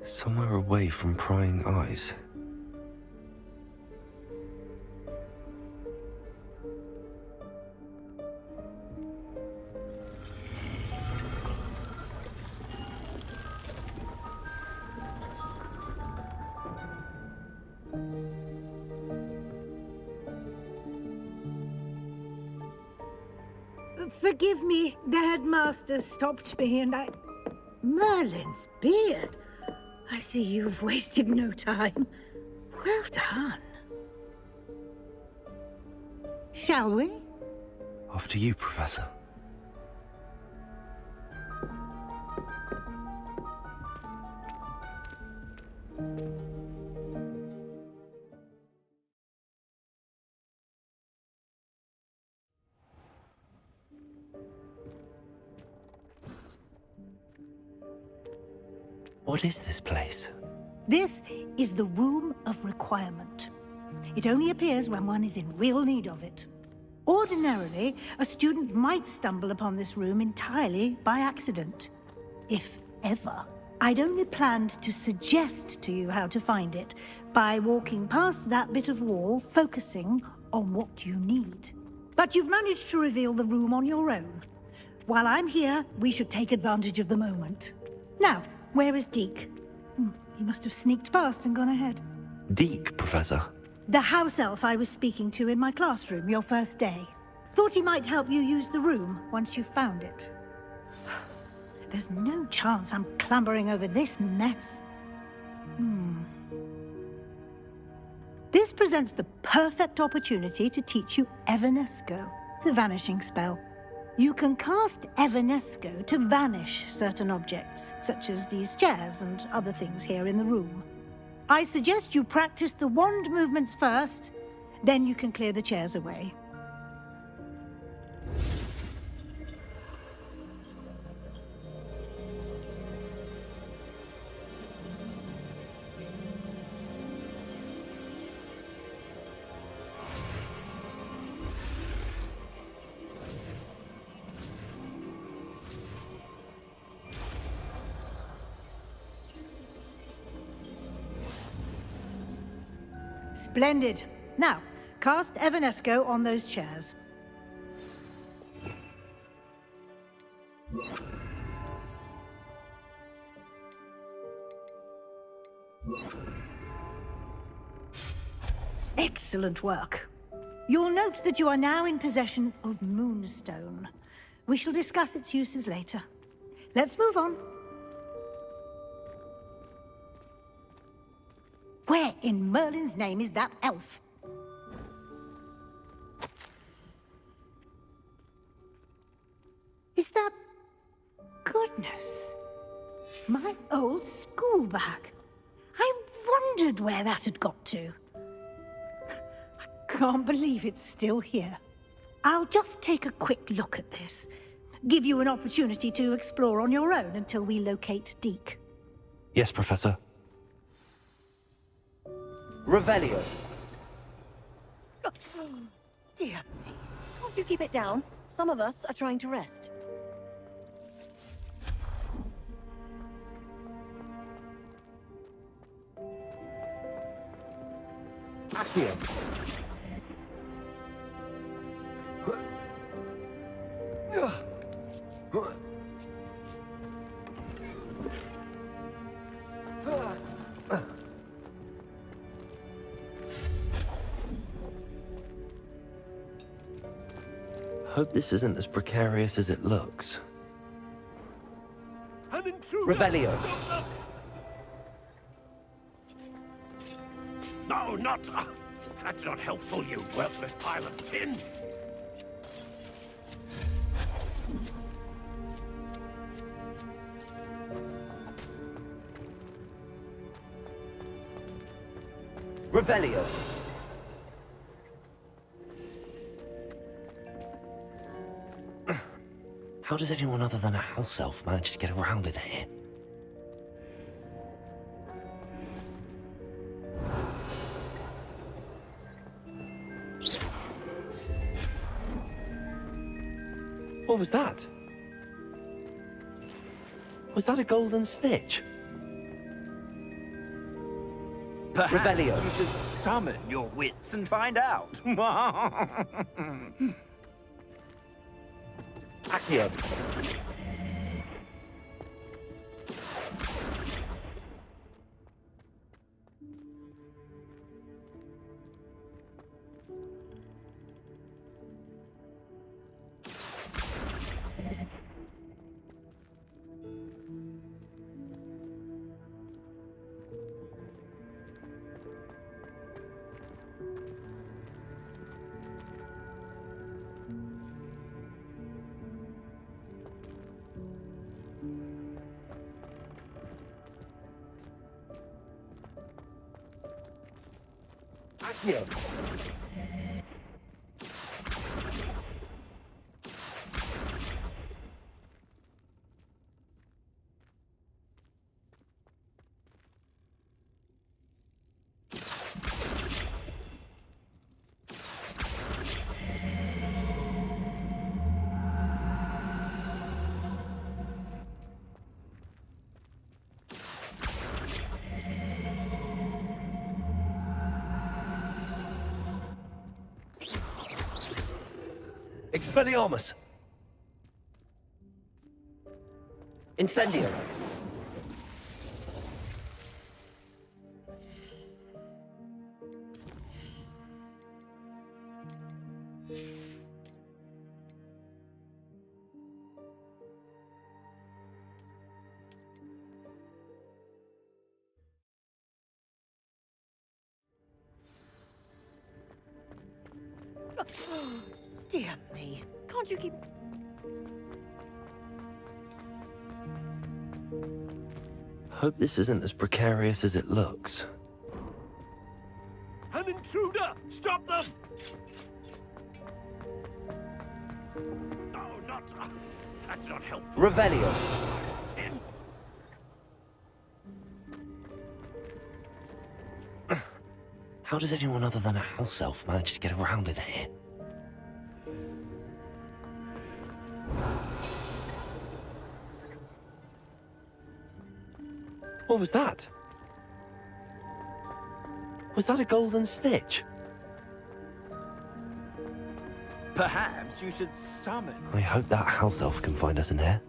Somewhere away from prying eyes. Forgive me, the headmaster stopped me and I... Merlin's beard. I see you've wasted no time. Well done. Shall we? After you, Professor. What is this place? This is the Room of Requirement. It only appears when one is in real need of it. Ordinarily, a student might stumble upon this room entirely by accident. If ever. I'd only planned to suggest to you how to find it by walking past that bit of wall, focusing on what you need. But you've managed to reveal the room on your own. While I'm here, we should take advantage of the moment. Now, where is Deke? He must have sneaked past and gone ahead. Deke, Professor. The house elf I was speaking to in my classroom your first day. Thought he might help you use the room once you found it. There's no chance I'm clambering over this mess. This presents the perfect opportunity to teach you Evanesco, the vanishing spell. You can cast Evanesco to vanish certain objects, such as these chairs and other things here in the room. I suggest you practice the wand movements first, then you can clear the chairs away. Splendid. Now, cast Evanesco on those chairs. Excellent work. You'll note that you are now in possession of Moonstone. We shall discuss its uses later. Let's move on. Where in Merlin's name is that elf? Is that... Goodness. My old school bag. I wondered where that had got to. I can't believe it's still here. I'll just take a quick look at this. Give you an opportunity to explore on your own until we locate Deke. Yes, Professor. Revelio. Dear me. Can't you keep it down? Some of us are trying to rest. Accio. Hope this isn't as precarious as it looks. An intruder! Revelio. No, not... that's not helpful, you worthless pile of tin! Revelio. How does anyone other than a house elf manage to get around in here? What was that? Was that a golden snitch? Perhaps Revelio. you should summon your wits and find out. Accio. Accio. Expelliarmus! Incendio. Dear me. Can't you keep... Hope this isn't as precarious as it looks. An intruder! Stop them! No, not... that's not helpful. Revelio. Tin. How does anyone other than a house elf manage to get around in here? What was that? Was that a golden snitch? Perhaps you should summon. I hope that house elf can find us in here.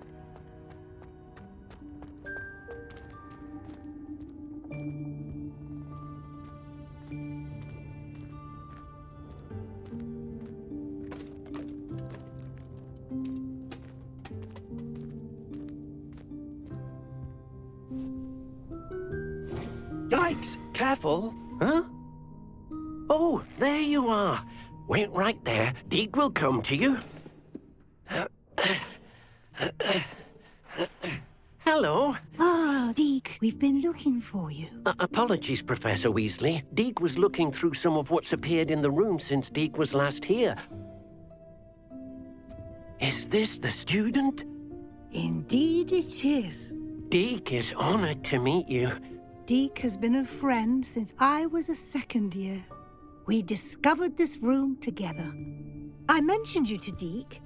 Yikes! Careful! Huh? Oh, there you are. Wait right there. Deke will come to you. Hello. Ah, Deke, we've been looking for you. Apologies, Professor Weasley. Deke was looking through some of what's appeared in the room since Deke was last here. Is this the student? Indeed it is. Deke is honored to meet you. Deke has been a friend since I was a second year. We discovered this room together. I mentioned you to Deke.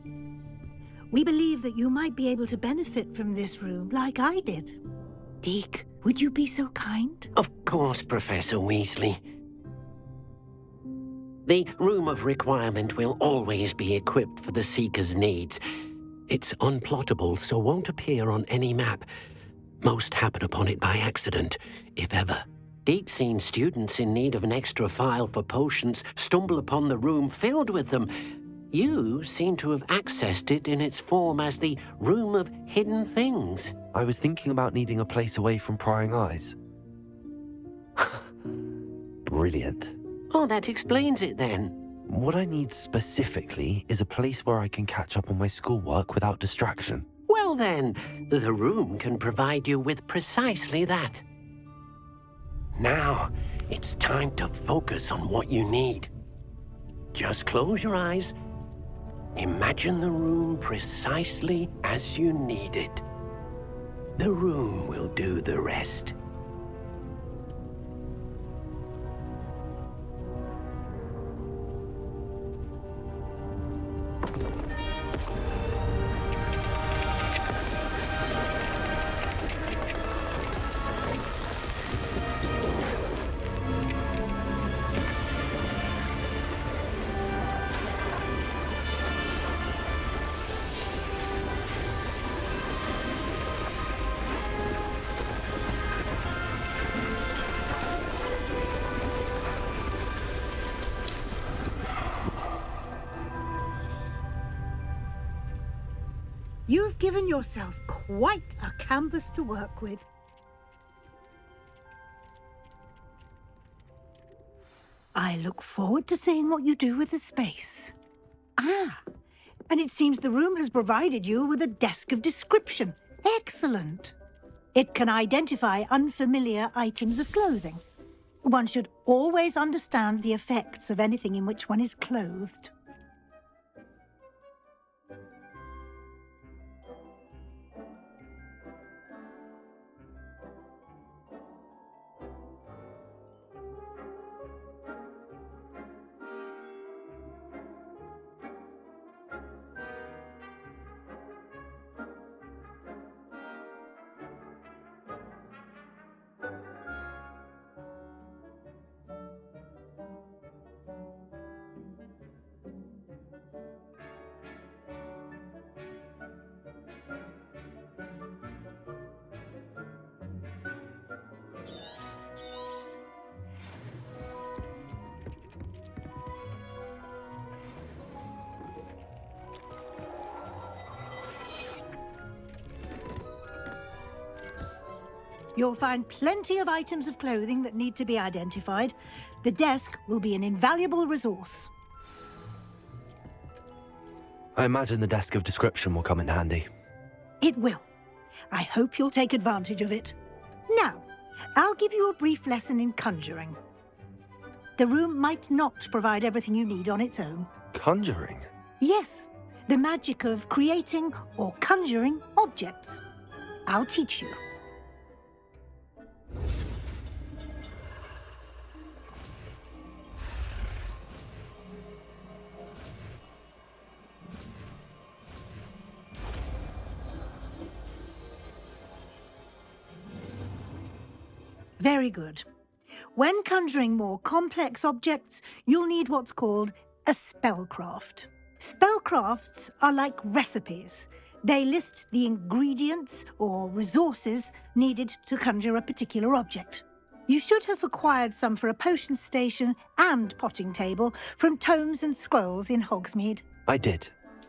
We believe that you might be able to benefit from this room like I did. Deke, would you be so kind? Of course, Professor Weasley. The Room of Requirement will always be equipped for the Seeker's needs. It's unplottable, so won't appear on any map. Most happen upon it by accident, if ever. Deke's seen students in need of an extra file for potions stumble upon the room filled with them. You seem to have accessed it in its form as the Room of Hidden Things. I was thinking about needing a place away from prying eyes. Brilliant. Oh, that explains it then. What I need specifically is a place where I can catch up on my schoolwork without distraction. Well then, the room can provide you with precisely that. Now, it's time to focus on what you need. Just close your eyes. Imagine the room precisely as you need it. The room will do the rest. You've given yourself quite a canvas to work with. I look forward to seeing what you do with the space. Ah, and it seems the room has provided you with a desk of description. Excellent. It can identify unfamiliar items of clothing. One should always understand the effects of anything in which one is clothed. You'll find plenty of items of clothing that need to be identified. The desk will be an invaluable resource. I imagine the desk of description will come in handy. It will. I hope you'll take advantage of it. Now, I'll give you a brief lesson in conjuring. The room might not provide everything you need on its own. Conjuring? Yes, the magic of creating or conjuring objects. I'll teach you. Very good. When conjuring more complex objects, you'll need what's called a spellcraft. Spellcrafts are like recipes. They list the ingredients or resources needed to conjure a particular object. You should have acquired some for a potion station and potting table from tomes and scrolls in Hogsmeade. I did.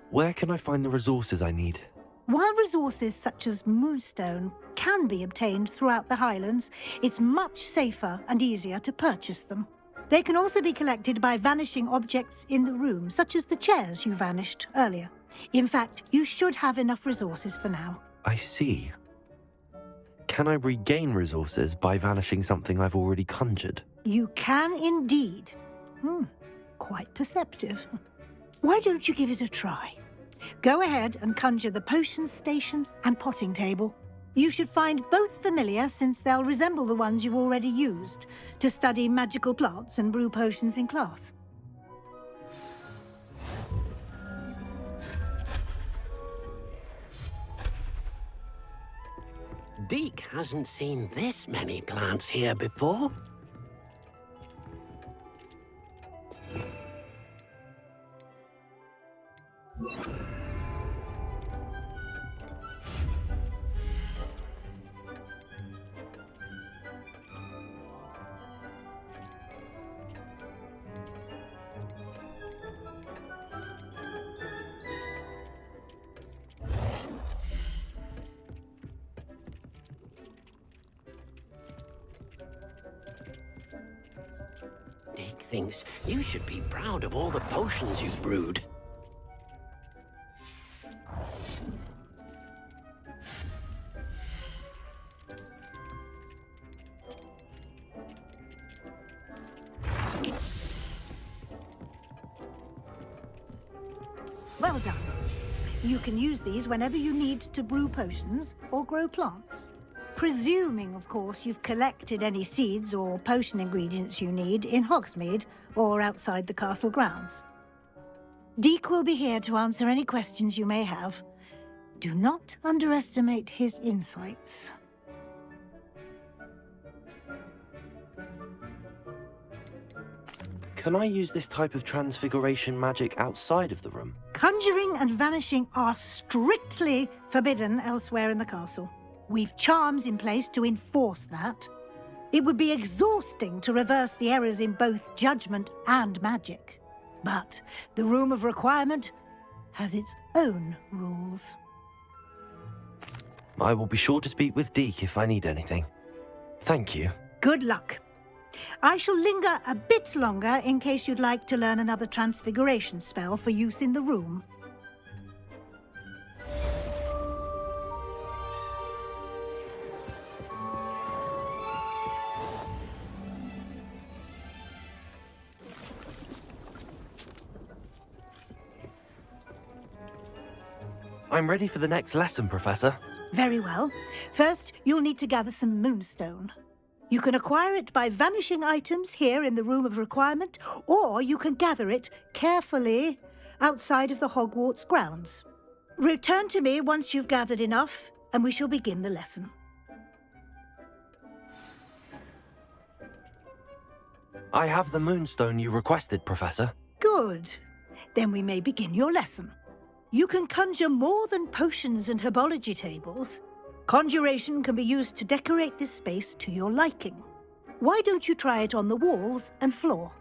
Where can I find the resources I need? While resources such as moonstone can be obtained throughout the Highlands, it's much safer and easier to purchase them. They can also be collected by vanishing objects in the room, such as the chairs you vanished earlier. In fact, you should have enough resources for now. I see. Can I regain resources by vanishing something I've already conjured? You can indeed. Quite perceptive. Why don't you give it a try? Go ahead and conjure the potion station and potting table. You should find both familiar, since they'll resemble the ones you've already used to study magical plants and brew potions in class. Deke hasn't seen this many plants here before. Deke thinks you should be proud of all the potions you've brewed. Well done. You can use these whenever you need to brew potions or grow plants. Presuming, of course, you've collected any seeds or potion ingredients you need in Hogsmeade or outside the castle grounds. Deke will be here to answer any questions you may have. Do not underestimate his insights. Can I use this type of transfiguration magic outside of the room? Conjuring and vanishing are strictly forbidden elsewhere in the castle. We've charms in place to enforce that. It would be exhausting to reverse the errors in both judgment and magic. But the Room of Requirement has its own rules. I will be sure to speak with Deke if I need anything. Thank you. Good luck. I shall linger a bit longer in case you'd like to learn another transfiguration spell for use in the room. I'm ready for the next lesson, Professor. Very well. First, you'll need to gather some moonstone. You can acquire it by vanishing items here in the Room of Requirement, or you can gather it carefully outside of the Hogwarts grounds. Return to me once you've gathered enough, and we shall begin the lesson. I have the moonstone you requested, Professor. Good. Then we may begin your lesson. You can conjure more than potions and herbology tables. Conjuration can be used to decorate this space to your liking. Why don't you try it on the walls and floor?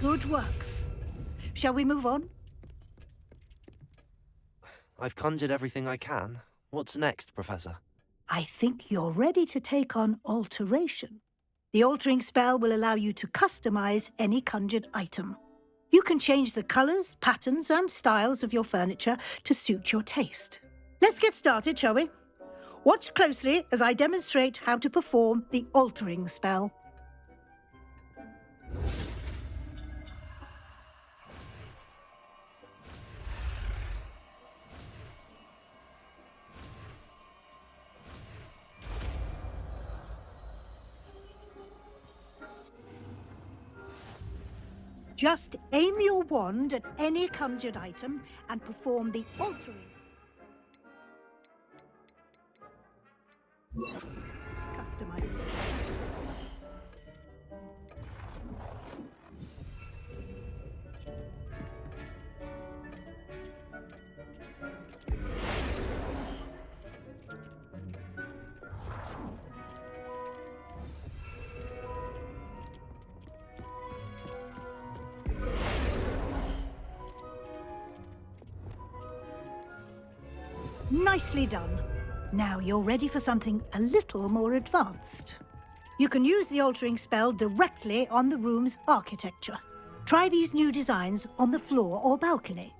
Good work. Shall we move on? I've conjured everything I can. What's next, Professor? I think you're ready to take on alteration. The altering spell will allow you to customize any conjured item. You can change the colors, patterns, and styles of your furniture to suit your taste. Let's get started, shall we? Watch closely as I demonstrate how to perform the altering spell. Just aim your wand at any conjured item and perform the altering. Customize. Nicely done. Now you're ready for something a little more advanced. You can use the altering spell directly on the room's architecture. Try these new designs on the floor or balcony.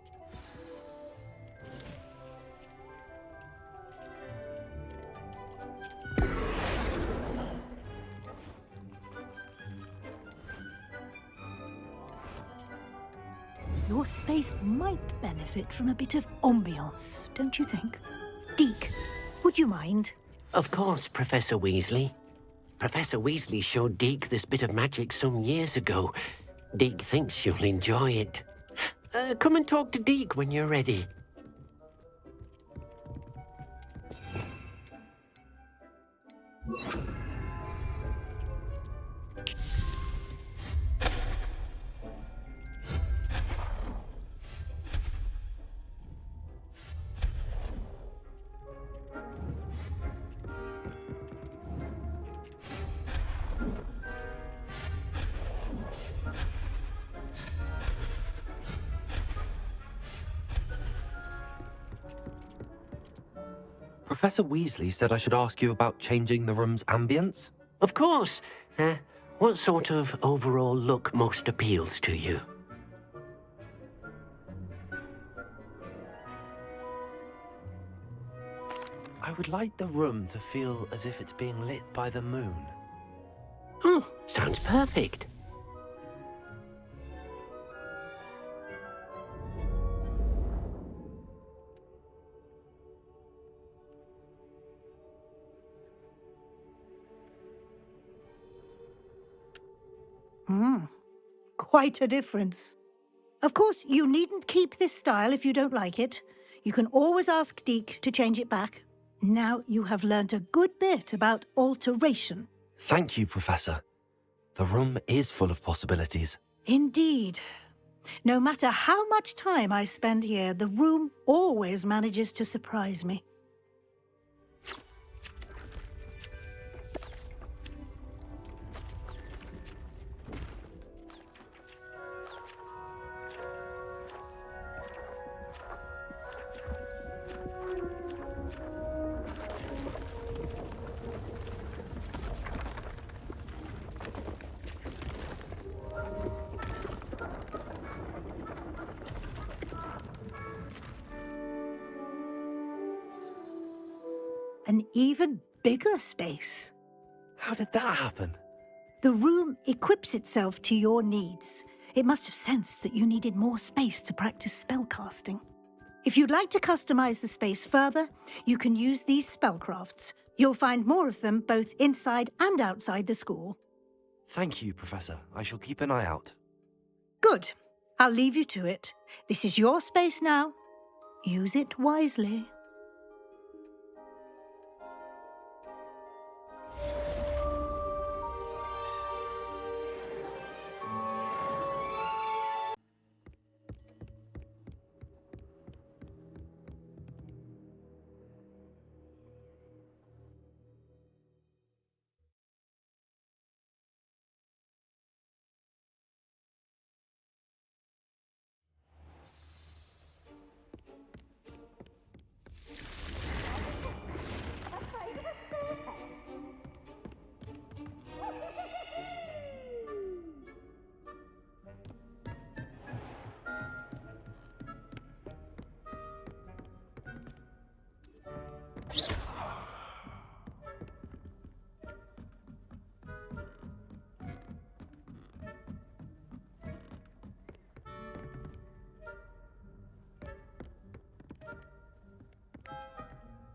Your space might benefit from a bit of ambiance, don't you think? Deke, would you mind? Of course, Professor Weasley. Professor Weasley showed Deke this bit of magic some years ago. Deke thinks you'll enjoy it. Come and talk to Deke when you're ready. Professor Weasley said I should ask you about changing the room's ambience. Of course. What sort of overall look most appeals to you? I would like the room to feel as if it's being lit by the moon. Sounds perfect. Quite a difference. Of course, you needn't keep this style if you don't like it. You can always ask Deke to change it back. Now you have learnt a good bit about alteration. Thank you, Professor. The room is full of possibilities. Indeed. No matter how much time I spend here, the room always manages to surprise me. An even bigger space. How did that happen? The room equips itself to your needs. It must have sensed that you needed more space to practice spellcasting. If you'd like to customize the space further, you can use these spellcrafts. You'll find more of them both inside and outside the school. Thank you, Professor. I shall keep an eye out. Good. I'll leave you to it. This is your space now. Use it wisely.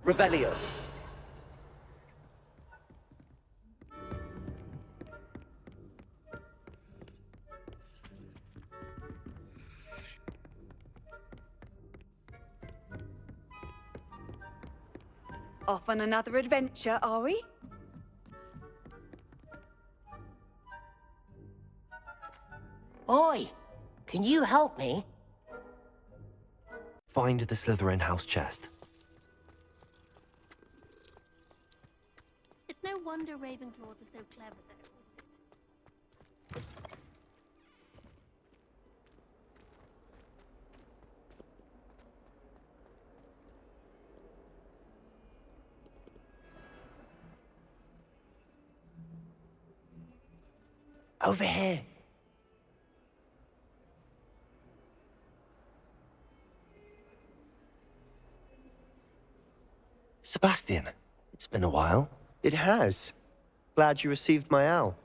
Revelio. Off on another adventure, are we? Oi! Can you help me? Find the Slytherin house chest. It's no wonder Ravenclaws are so clever, though. Over here. Sebastian, it's been a while. It has. Glad you received my owl.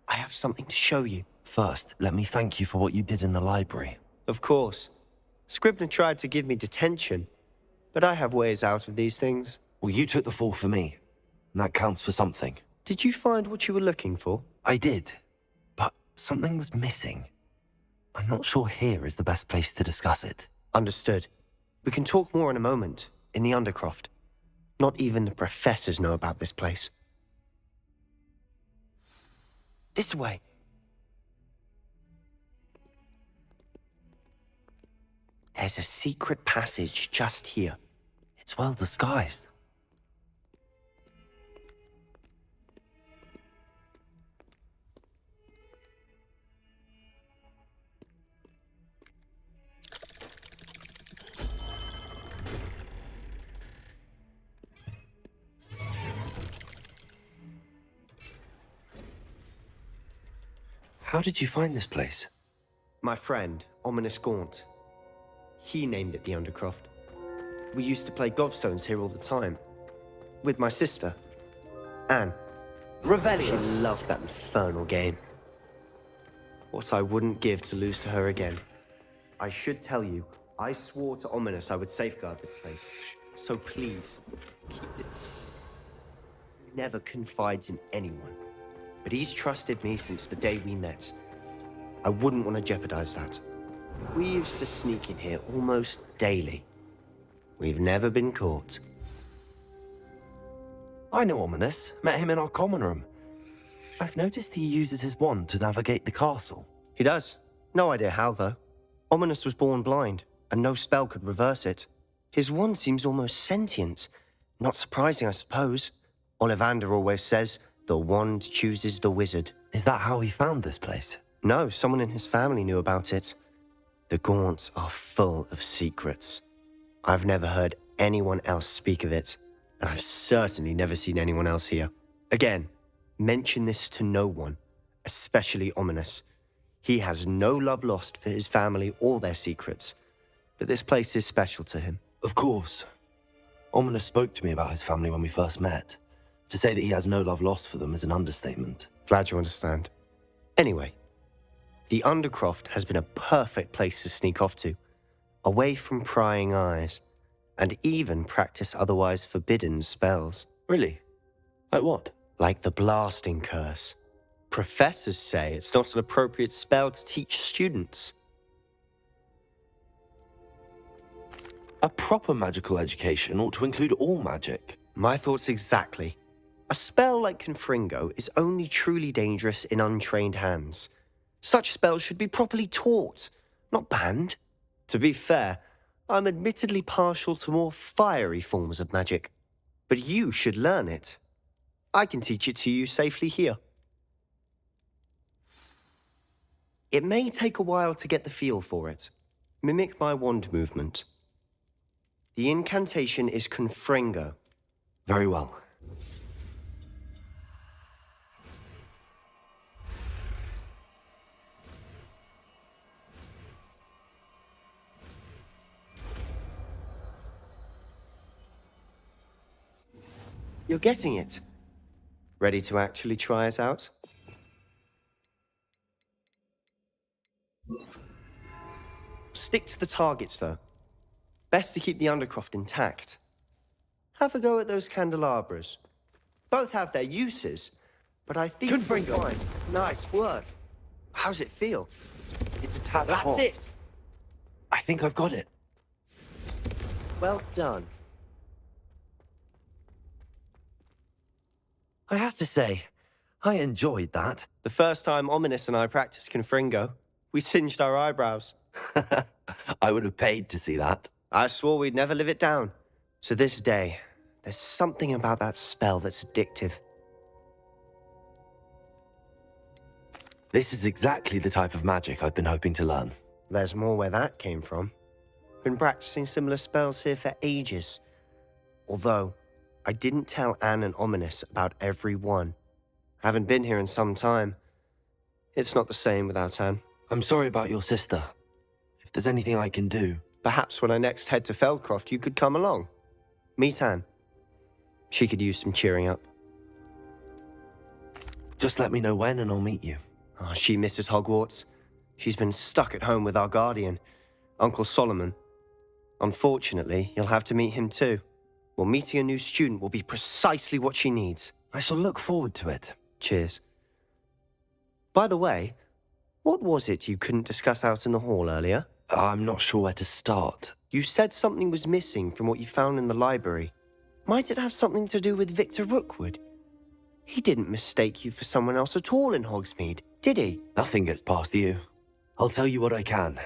I have something to show you. First, let me thank you for what you did in the library. Of course. Scribner tried to give me detention, but I have ways out of these things. Well, you took the fall for me, and that counts for something. Did you find what you were looking for? I did, but something was missing. I'm not sure here is the best place to discuss it. Understood. We can talk more in a moment, in the Undercroft. Not even the professors know about this place. This way. There's a secret passage just here. It's well disguised. How did you find this place? My friend, Ominous Gaunt. He named it the Undercroft. We used to play gobstones here all the time. With my sister, Anne. She Revelio. loved that infernal game. What I wouldn't give to lose to her again. I should tell you, I swore to Ominous I would safeguard this place. So please, keep it. He never confides in anyone. But he's trusted me since the day we met. I wouldn't want to jeopardize that. We used to sneak in here almost daily. We've never been caught. I know Ominous. Met him in our common room. I've noticed he uses his wand to navigate the castle. He does. No idea how, though. Ominous was born blind, and no spell could reverse it. His wand seems almost sentient. Not surprising, I suppose. Ollivander always says, the wand chooses the wizard. Is that how he found this place? No, someone in his family knew about it. The Gaunts are full of secrets. I've never heard anyone else speak of it, and I've certainly never seen anyone else here. Again, mention this to no one, especially Ominous. He has no love lost for his family or their secrets, but this place is special to him. Of course. Ominous spoke to me about his family when we first met. To say that he has no love lost for them is an understatement. Glad you understand. Anyway, the Undercroft has been a perfect place to sneak off to, away from prying eyes, and even practice otherwise forbidden spells. Really? Like what? Like the blasting curse. Professors say it's not an appropriate spell to teach students. A proper magical education ought to include all magic. My thoughts exactly. A spell like Confringo is only truly dangerous in untrained hands. Such spells should be properly taught, not banned. To be fair, I'm admittedly partial to more fiery forms of magic. But you should learn it. I can teach it to you safely here. It may take a while to get the feel for it. Mimic my wand movement. The incantation is Confringo. Very well. You're getting it. Ready to actually try it out? Stick to the targets, though. Best to keep the Undercroft intact. Have a go at those candelabras. Both have their uses, but I think you'll find... Nice work. How's it feel? It's a tad That's hot. it. I think I've got it. Well done. I have to say, I enjoyed that. The first time Ominous and I practiced Confringo, we singed our eyebrows. I would have paid to see that. I swore we'd never live it down. To this day, there's something about that spell that's addictive. This is exactly the type of magic I've been hoping to learn. There's more where that came from. Been practicing similar spells here for ages. Although, I didn't tell Anne and Ominous about every one. Haven't been here in some time. It's not the same without Anne. I'm sorry about your sister. If there's anything I can do... Perhaps when I next head to Feldcroft, you could come along. Meet Anne. She could use some cheering up. Just let me know when and I'll meet you. Oh, she misses Hogwarts. She's been stuck at home with our guardian, Uncle Solomon. Unfortunately, you'll have to meet him too. Well, meeting a new student will be precisely what she needs. I shall look forward to it. Cheers. By the way, what was it you couldn't discuss out in the hall earlier? I'm not sure where to start. You said something was missing from what you found in the library. Might it have something to do with Victor Rookwood? He didn't mistake you for someone else at all in Hogsmeade, did he? Nothing gets past you. I'll tell you what I can.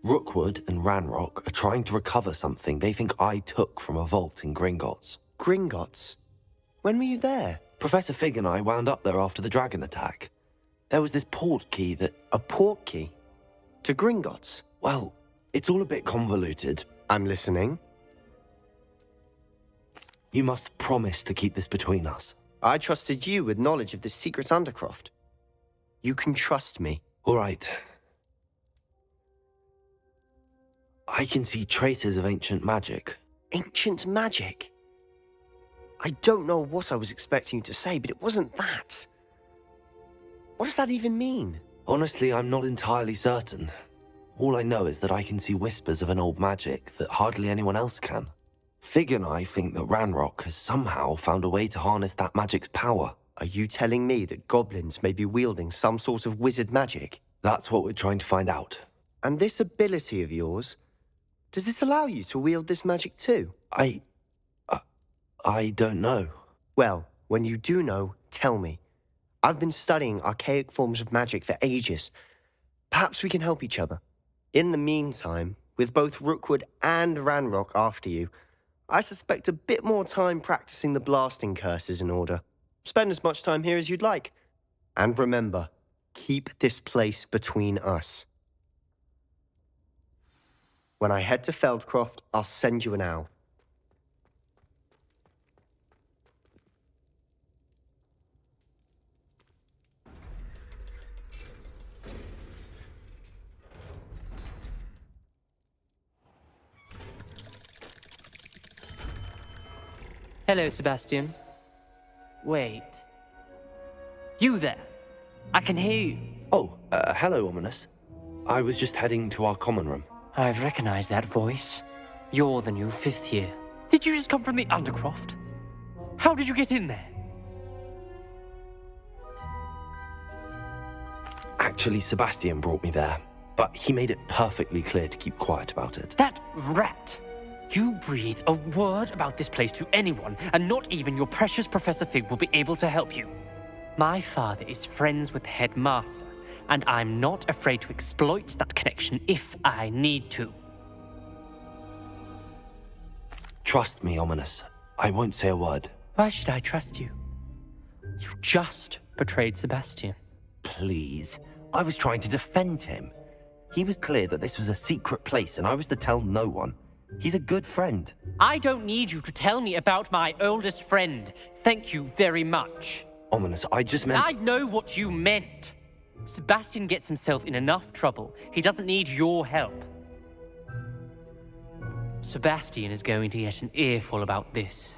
Rookwood and Ranrock are trying to recover something they think I took from a vault in Gringotts. Gringotts? When were you there? Professor Fig and I wound up there after the dragon attack. There was this port key that... A port key? To Gringotts? Well, it's all a bit convoluted. I'm listening. You must promise to keep this between us. I trusted you with knowledge of this secret Undercroft. You can trust me. All right. I can see traces of ancient magic. Ancient magic? I don't know what I was expecting you to say, but it wasn't that. What does that even mean? Honestly, I'm not entirely certain. All I know is that I can see whispers of an old magic that hardly anyone else can. Fig and I think that Ranrock has somehow found a way to harness that magic's power. Are you telling me that goblins may be wielding some sort of wizard magic? That's what we're trying to find out. And this ability of yours, does it allow you to wield this magic too? I don't know. Well, when you do know, tell me. I've been studying archaic forms of magic for ages. Perhaps we can help each other. In the meantime, with both Rookwood and Ranrock after you, I suspect a bit more time practicing the blasting curse is in order. Spend as much time here as you'd like. And remember, keep this place between us. When I head to Feldcroft, I'll send you an owl. Hello, Sebastian. Wait. You there? I can hear you. Oh, hello, Ominous. I was just heading to our common room. I've recognized that voice. You're the new 5th year. Did you just come from the Undercroft? How did you get in there? Actually, Sebastian brought me there, but he made it perfectly clear to keep quiet about it. That rat! You breathe a word about this place to anyone, and not even your precious Professor Fig will be able to help you. My father is friends with the headmaster, and I'm not afraid to exploit that connection if I need to. Trust me, Ominous. I won't say a word. Why should I trust you? You just betrayed Sebastian. Please. I was trying to defend him. He was clear that this was a secret place, and I was to tell no one. He's a good friend. I don't need you to tell me about my oldest friend. Thank you very much. Ominous, I just meant... I know what you meant. Sebastian gets himself in enough trouble. He doesn't need your help. Sebastian is going to get an earful about this.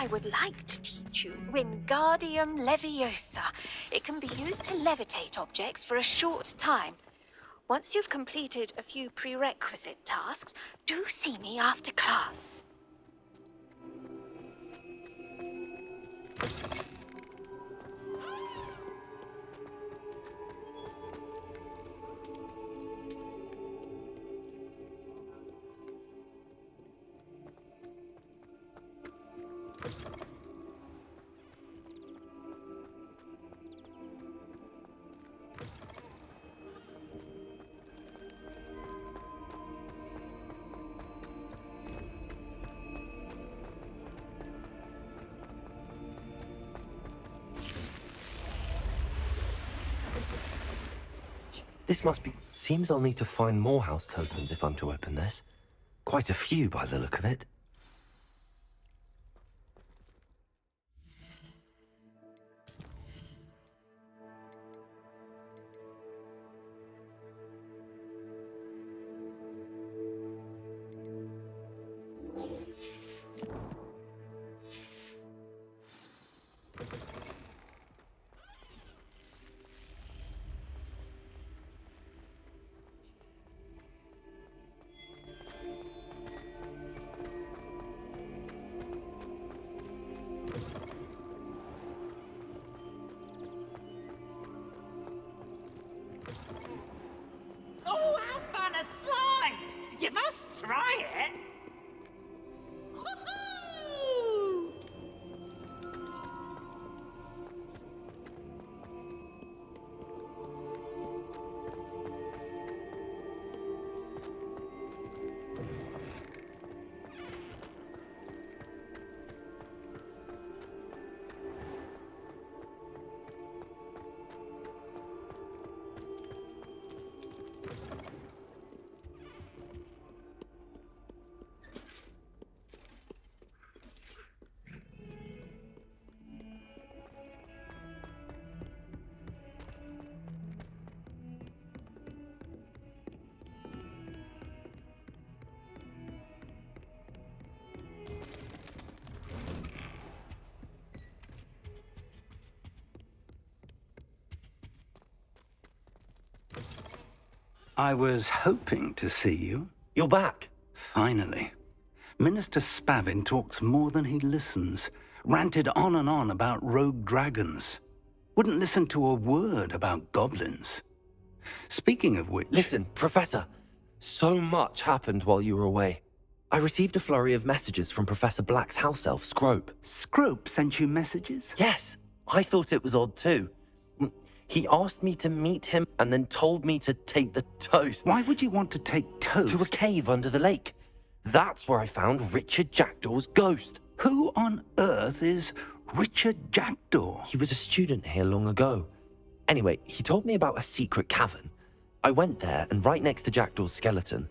I would like to teach you Wingardium Leviosa. It can be used to levitate objects for a short time. Once you've completed a few prerequisite tasks, do see me after class. This must be... Seems I'll need to find more house tokens if I'm to open this. Quite a few by the look of it. try it? I was hoping to see you. You're back. Finally. Minister Spavin talks more than he listens. Ranted on and on about rogue dragons. Wouldn't listen to a word about goblins. Speaking of which... Listen, Professor. So much happened while you were away. I received a flurry of messages from Professor Black's house elf, Scrope. Scrope sent you messages? Yes. I thought it was odd too. He asked me to meet him and then told me to take the toast. Why would you want to take toast? To a cave under the lake. That's where I found Richard Jackdaw's ghost. Who on earth is Richard Jackdaw? He was a student here long ago. Anyway, he told me about a secret cavern. I went there, and right next to Jackdaw's skeleton,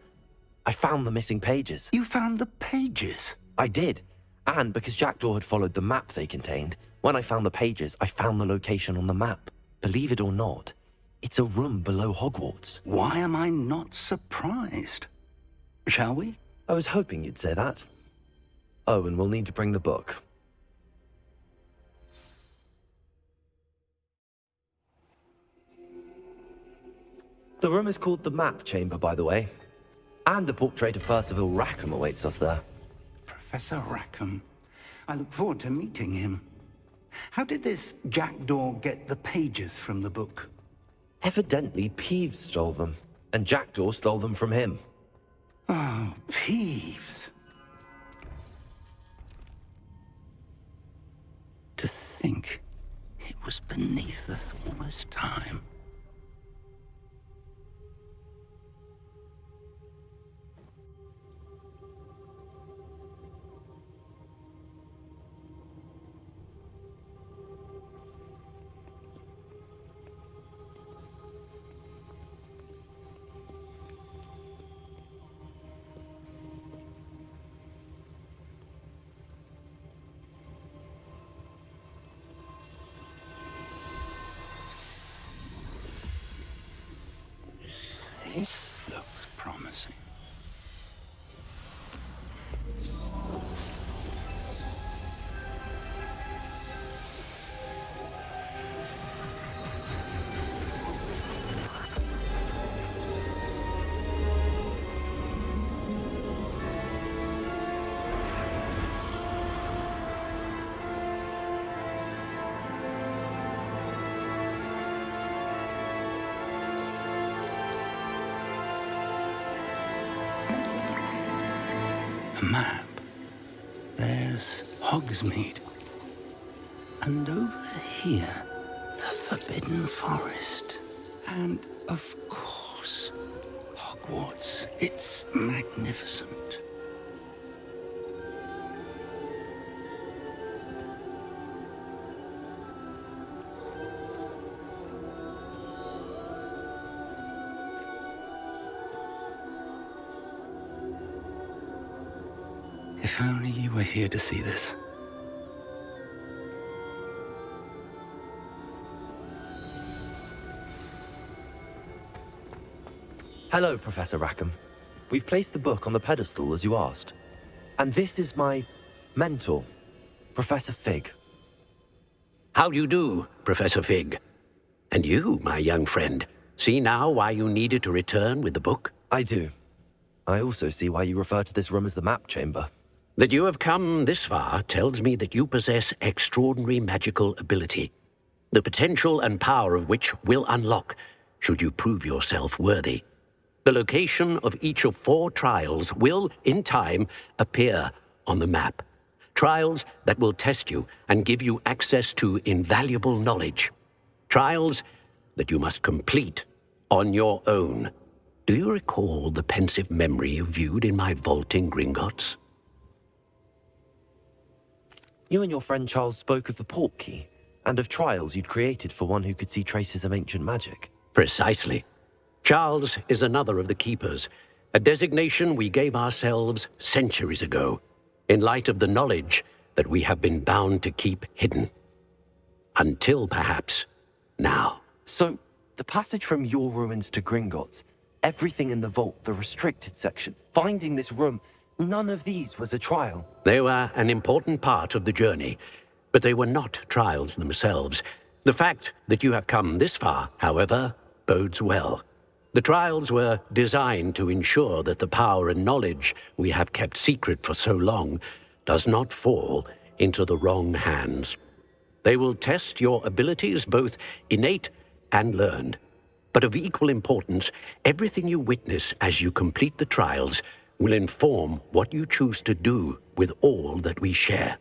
I found the missing pages. You found the pages? I did. And because Jackdaw had followed the map they contained, when I found the pages, I found the location on the map. Believe it or not, it's a room below Hogwarts. Why am I not surprised? Shall we? I was hoping you'd say that. Oh, and we'll need to bring the book. The room is called the Map Chamber, by the way. And a portrait of Percival Rackham awaits us there. Professor Rackham. I look forward to meeting him. How did this Jackdaw get the pages from the book? Evidently, Peeves stole them, and Jackdaw stole them from him. Oh, Peeves. To think it was beneath us all this time. This looks promising. A map. There's Hogsmeade. And over here, the Forbidden Forest. And, of course, Hogwarts. It's magnificent. If only you were here to see this. Hello, Professor Rackham. We've placed the book on the pedestal, as you asked. And this is my mentor, Professor Fig. How do you do, Professor Fig? And you, my young friend, see now why you needed to return with the book? I do. I also see why you refer to this room as the Map Chamber. That you have come this far tells me that you possess extraordinary magical ability, the potential and power of which will unlock should you prove yourself worthy. The location of each of 4 trials will, in time, appear on the map. Trials that will test you and give you access to invaluable knowledge. Trials that you must complete on your own. Do you recall the pensive memory you viewed in my vault in Gringotts? You and your friend Charles spoke of the port key, and of trials you'd created for one who could see traces of ancient magic. Precisely. Charles is another of the Keepers, a designation we gave ourselves centuries ago, in light of the knowledge that we have been bound to keep hidden. Until, perhaps, now. So, the passage from your ruins to Gringotts, everything in the vault, the restricted section, finding this room, none of these was a trial. They were an important part of the journey, but they were not trials themselves. The fact that you have come this far, however, bodes well. The trials were designed to ensure that the power and knowledge we have kept secret for so long does not fall into the wrong hands. They will test your abilities, both innate and learned. But of equal importance, everything you witness as you complete the trials will inform what you choose to do with all that we share.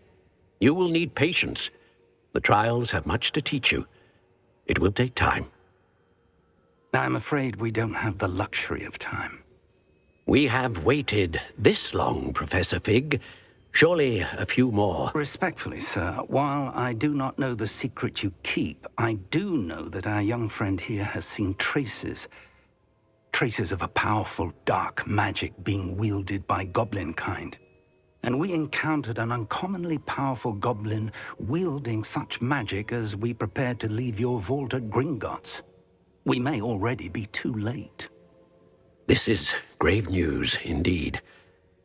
You will need patience. The trials have much to teach you. It will take time. I'm afraid we don't have the luxury of time. We have waited this long, Professor Fig. Surely a few more. Respectfully, sir, while I do not know the secret you keep, I do know that our young friend here has seen traces of a powerful dark magic being wielded by goblin kind. And we encountered an uncommonly powerful goblin wielding such magic as we prepared to leave your vault at Gringotts. We may already be too late. This is grave news indeed.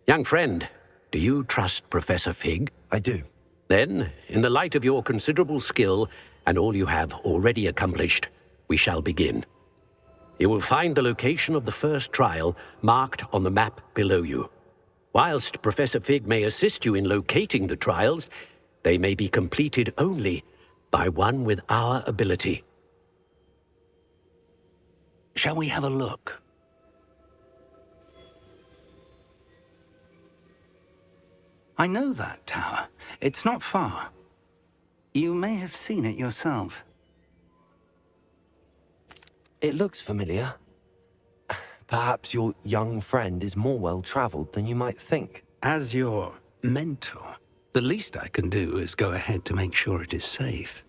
Young friend, do you trust Professor Fig? I do. Then, in the light of your considerable skill and all you have already accomplished, we shall begin. You will find the location of the first trial marked on the map below you. Whilst Professor Fig may assist you in locating the trials, they may be completed only by one with our ability. Shall we have a look? I know that tower. It's not far. You may have seen it yourself. It looks familiar. Perhaps your young friend is more well-traveled than you might think. As your mentor, the least I can do is go ahead to make sure it is safe.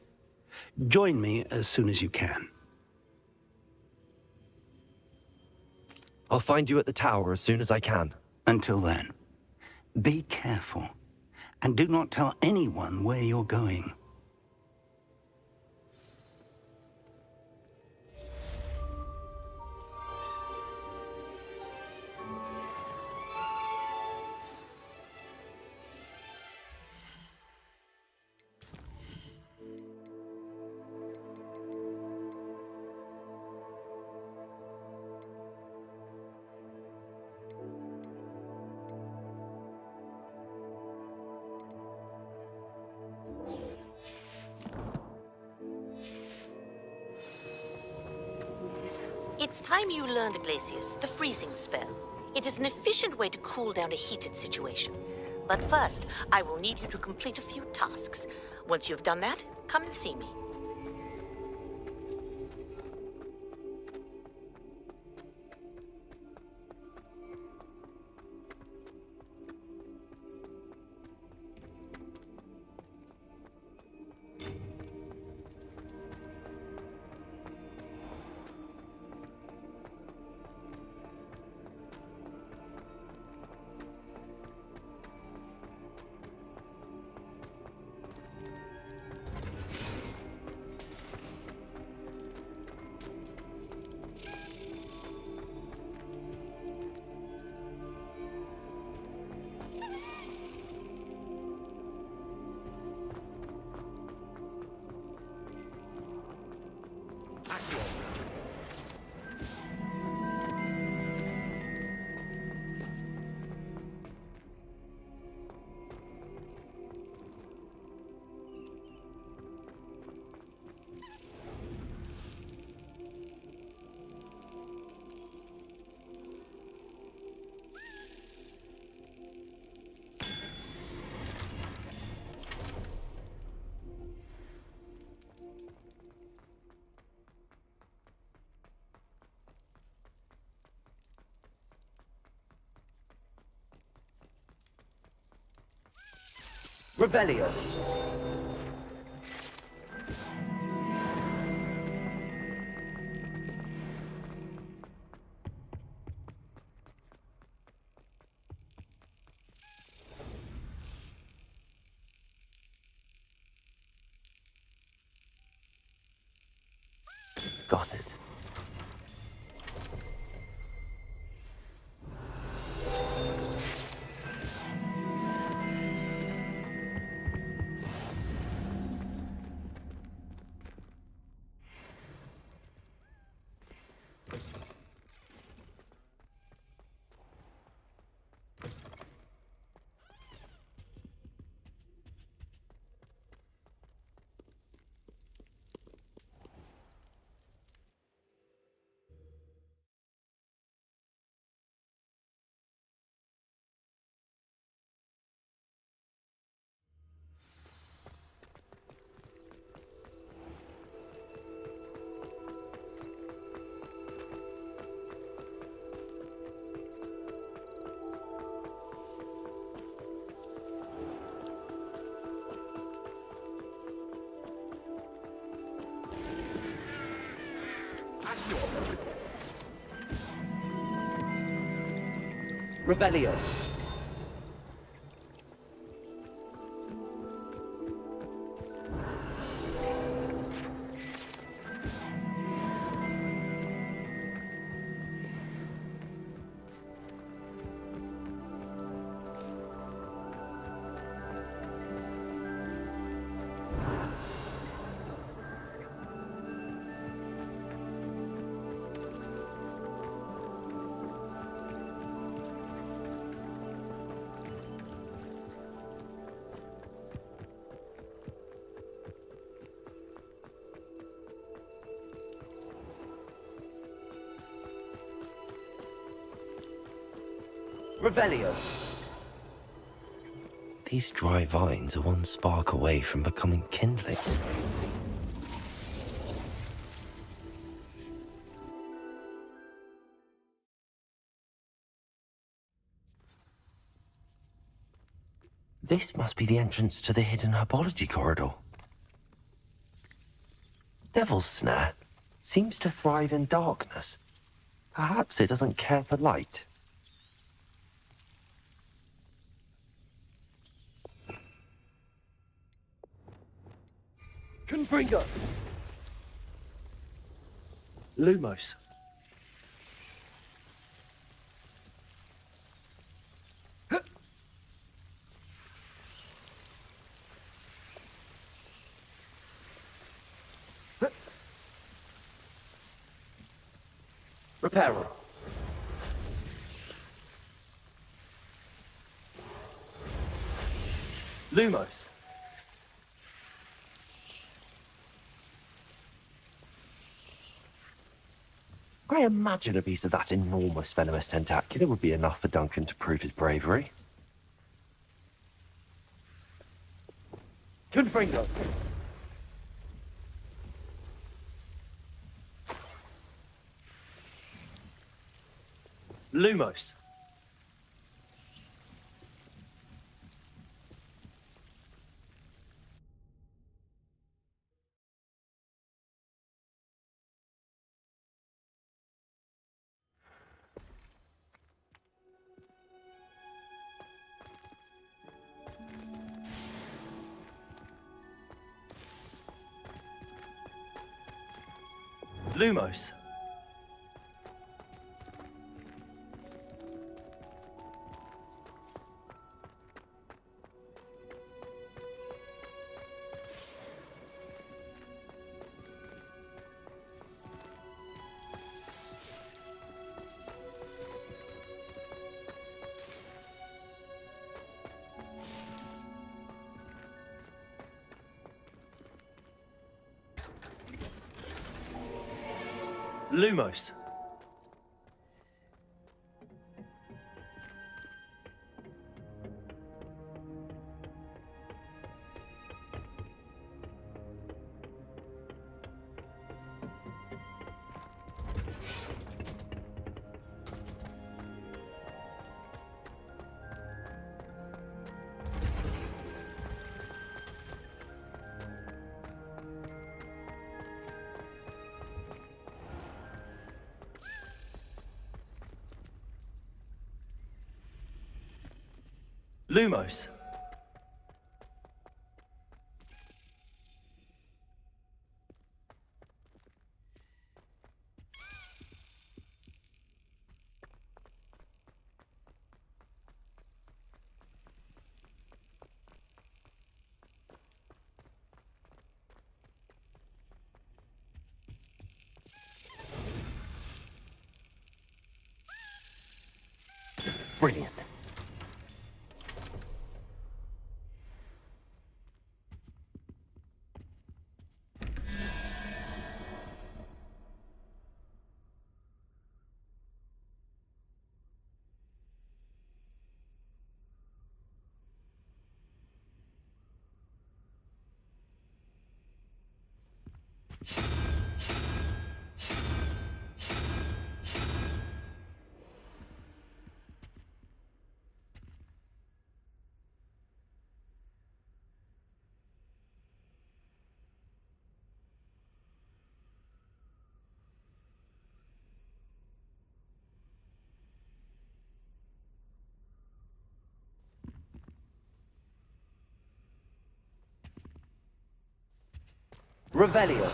Join me as soon as you can. I'll find you at the tower as soon as I can. Until then, be careful, and do not tell anyone where you're going. It's time you learned, Glacius, the freezing spell. It is an efficient way to cool down a heated situation. But first, I will need you to complete a few tasks. Once you've done that, come and see me. Revelio. Got it. Revelio. Revelio. These dry vines are one spark away from becoming kindling. This must be the entrance to the hidden herbology corridor. Devil's Snare seems to thrive in darkness. Perhaps it doesn't care for light. Confringo. Lumos. Reparo. Lumos. I imagine a piece of that enormous venomous tentacular would be enough for Duncan to prove his bravery. Confringo. Lumos. Lumos. Lumos. Lumos. Brilliant. Revelio.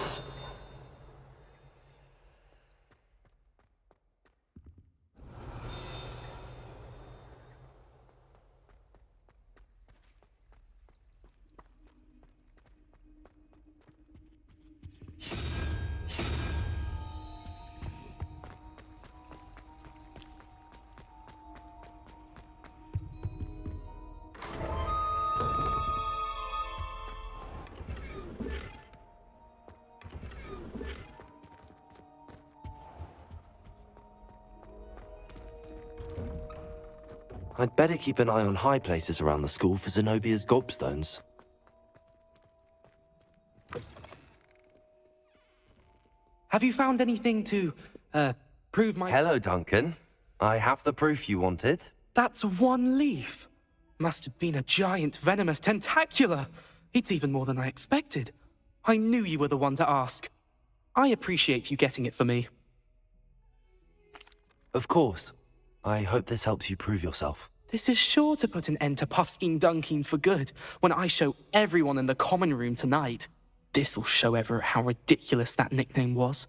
I'd better keep an eye on high places around the school for Zenobia's gobstones. Have you found anything to, prove my... Hello, Duncan. I have the proof you wanted. That's one leaf. Must have been a giant venomous tentacula. It's even more than I expected. I knew you were the one to ask. I appreciate you getting it for me. Of course. I hope this helps you prove yourself. This is sure to put an end to Puffskein Dunkeen for good when I show everyone in the common room tonight. This'll show Everett how ridiculous that nickname was.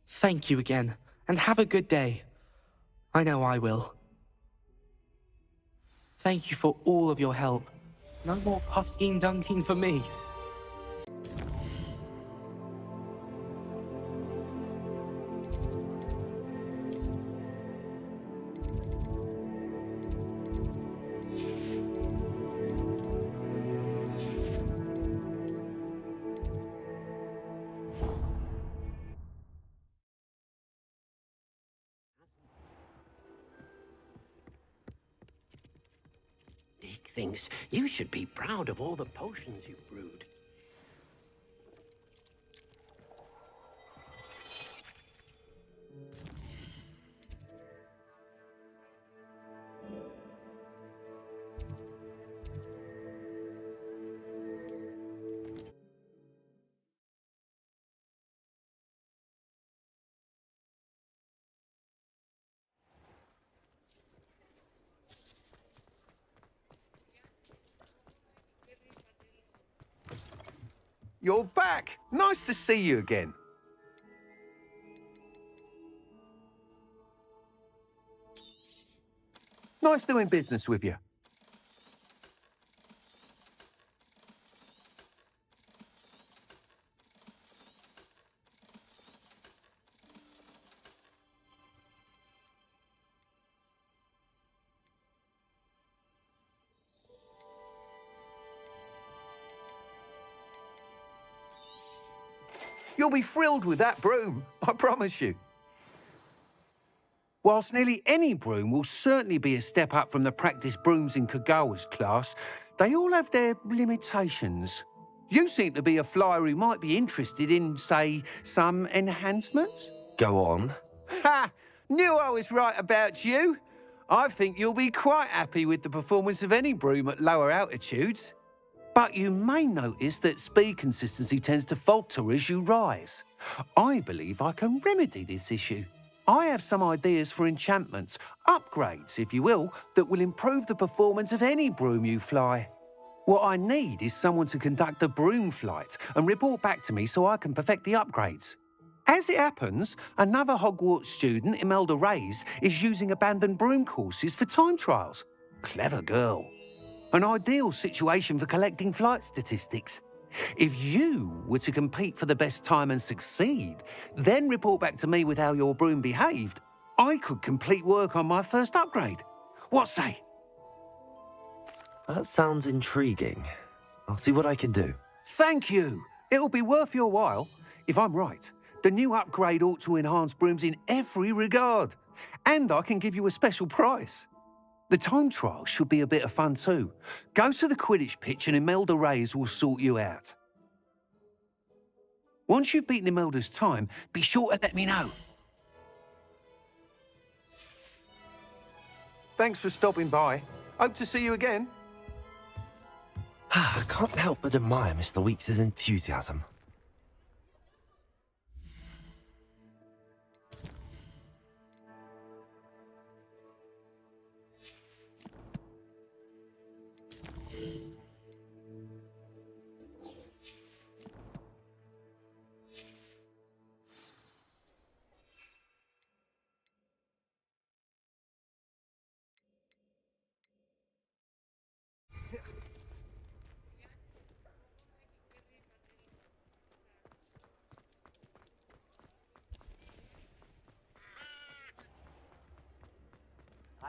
Thank you again, and have a good day. I know I will. Thank you for all of your help. No more Puffskein Dunkeen for me. Dick thinks you should be proud of all the potions you've brewed. You're back! Nice to see you again. Nice doing business with you. You'll be thrilled with that broom, I promise you. Whilst nearly any broom will certainly be a step up from the practice brooms in Kagawa's class, they all have their limitations. You seem to be a flyer who might be interested in, say, some enhancements? Go on. Ha! Knew I was right about you. I think you'll be quite happy with the performance of any broom at lower altitudes. But you may notice that speed consistency tends to falter as you rise. I believe I can remedy this issue. I have some ideas for enchantments, upgrades, if you will, that will improve the performance of any broom you fly. What I need is someone to conduct a broom flight and report back to me so I can perfect the upgrades. As it happens, another Hogwarts student, Imelda Reyes, is using abandoned broom courses for time trials. Clever girl. An ideal situation for collecting flight statistics. If you were to compete for the best time and succeed, then report back to me with how your broom behaved, I could complete work on my first upgrade. What say? That sounds intriguing. I'll see what I can do. Thank you. It'll be worth your while. If I'm right, the new upgrade ought to enhance brooms in every regard. And I can give you a special price. The time trial should be a bit of fun too. Go to the Quidditch pitch and Imelda Reyes will sort you out. Once you've beaten Imelda's time, be sure to let me know. Thanks for stopping by. Hope to see you again. I can't help but admire Mr. Weeks' enthusiasm.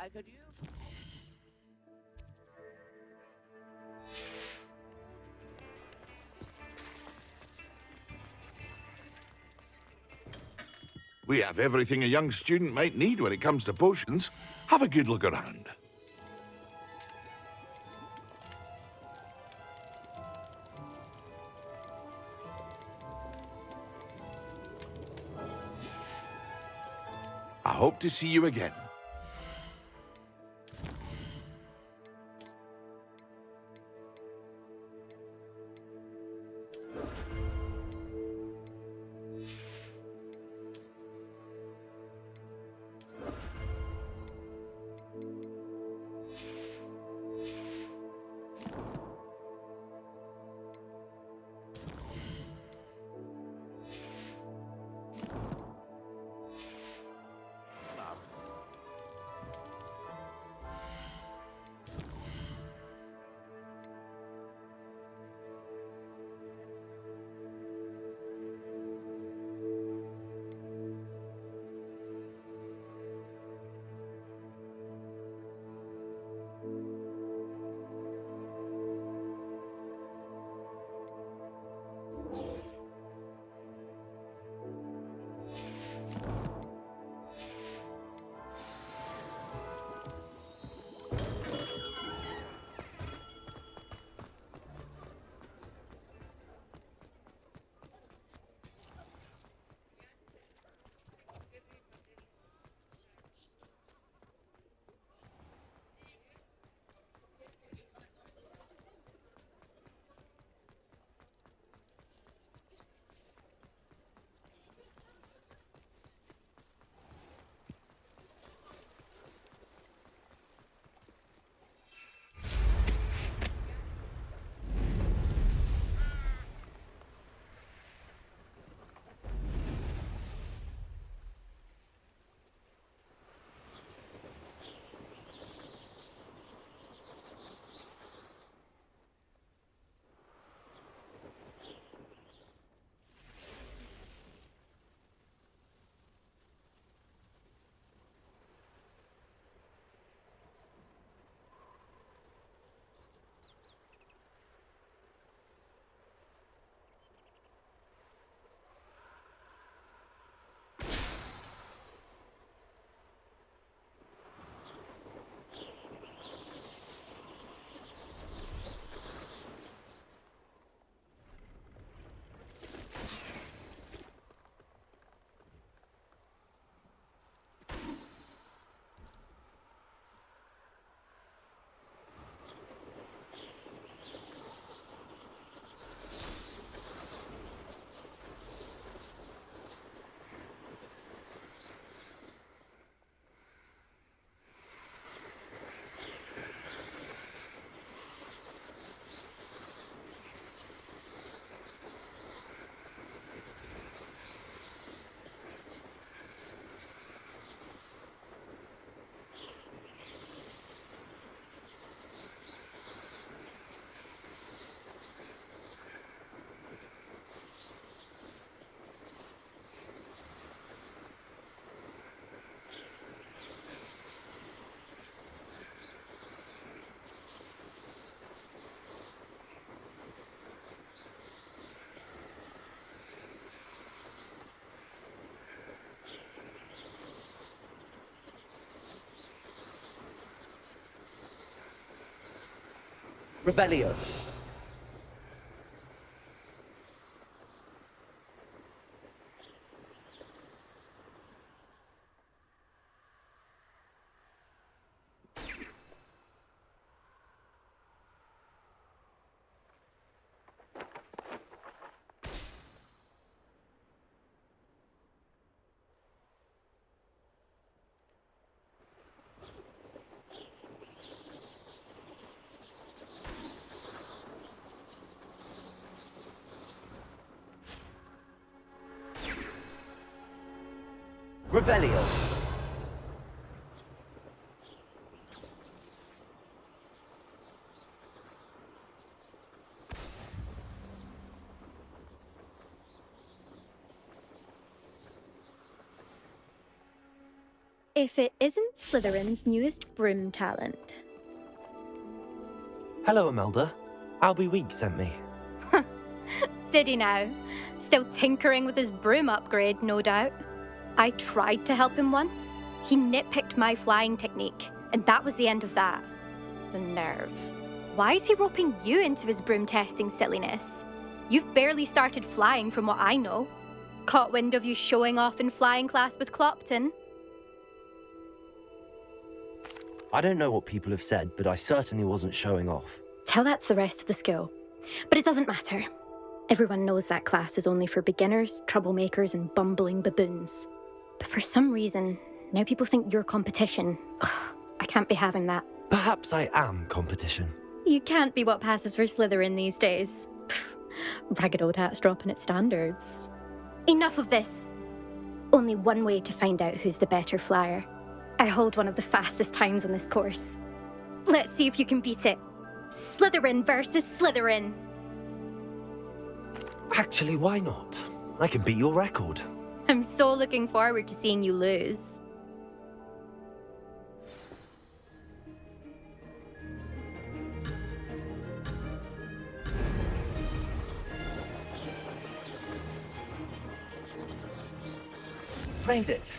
Hi, could you? We have everything a young student might need when it comes to potions. Have a good look around. I hope to see you again. Revelio. Revelio. If it isn't Slytherin's newest broom talent. Hello, Imelda. Albie Week sent me. Did he now? Still tinkering with his broom upgrade, no doubt. I tried to help him once. He nitpicked my flying technique, and that was the end of that. The nerve. Why is he roping you into his broom testing silliness? You've barely started flying from what I know. Caught wind of you showing off in flying class with Clopton. I don't know what people have said, but I certainly wasn't showing off. Tell that to the rest of the school. But it doesn't matter. Everyone knows that class is only for beginners, troublemakers, and bumbling baboons. But for some reason, now people think you're competition. Ugh, I can't be having that. Perhaps I am competition. You can't be what passes for Slytherin these days. Ragged old hat's dropping its standards. Enough of this. Only one way to find out who's the better flyer. I hold one of the fastest times on this course. Let's see if you can beat it. Slytherin versus Slytherin. Actually, why not? I can beat your record. I'm so looking forward to seeing you lose. Made it.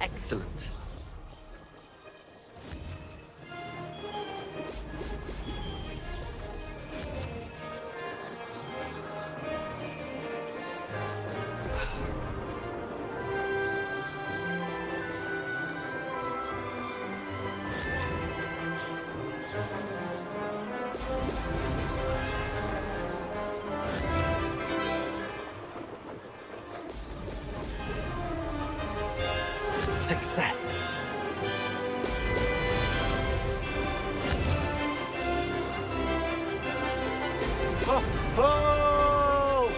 Excellent. Success. Oh! Oh!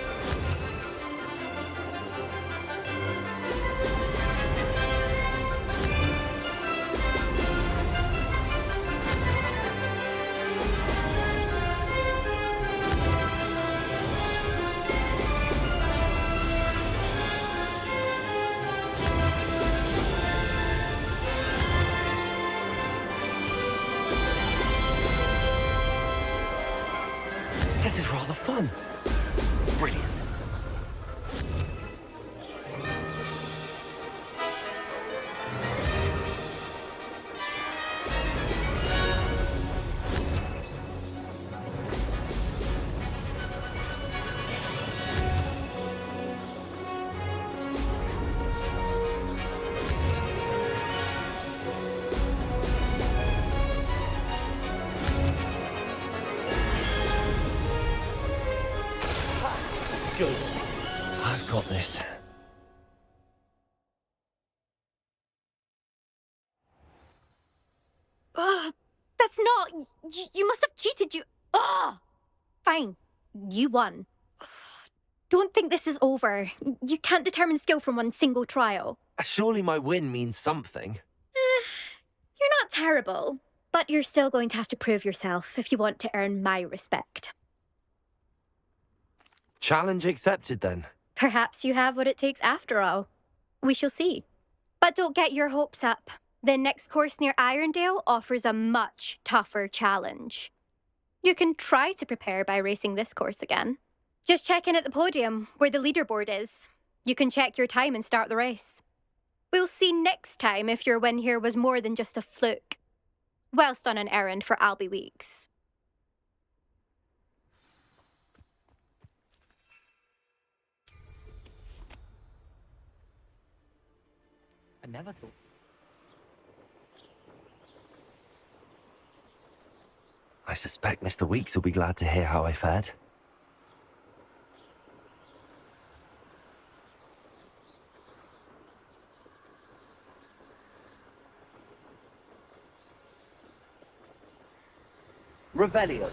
This is rather fun. Brilliant. Good. I've got this. That's not... You must have cheated, you... Ugh! Fine. You won. Don't think this is over. You can't determine skill from one single trial. Surely my win means something. You're not terrible, but you're still going to have to prove yourself if you want to earn my respect. Challenge accepted, then. Perhaps you have what it takes after all. We shall see. But don't get your hopes up. The next course near Irondale offers a much tougher challenge. You can try to prepare by racing this course again. Just check in at the podium, where the leaderboard is. You can check your time and start the race. We'll see next time if your win here was more than just a fluke. whilst on an errand for Albie Weeks. I never thought. I suspect Mr. Weeks will be glad to hear how I fared. Revelio.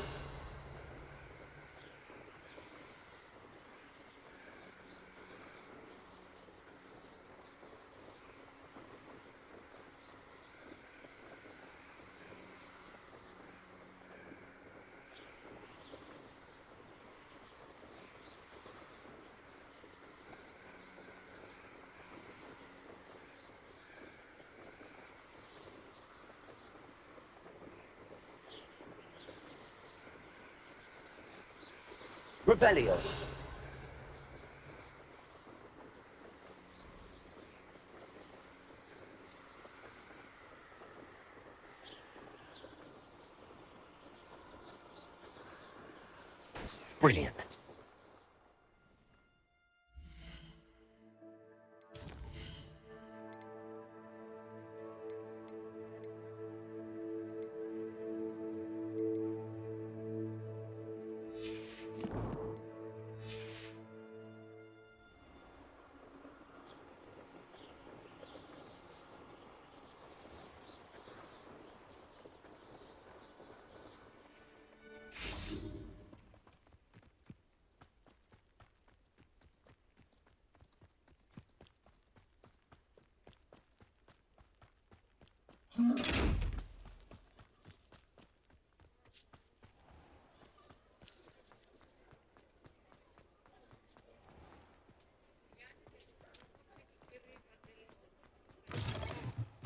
Revelio. Brilliant.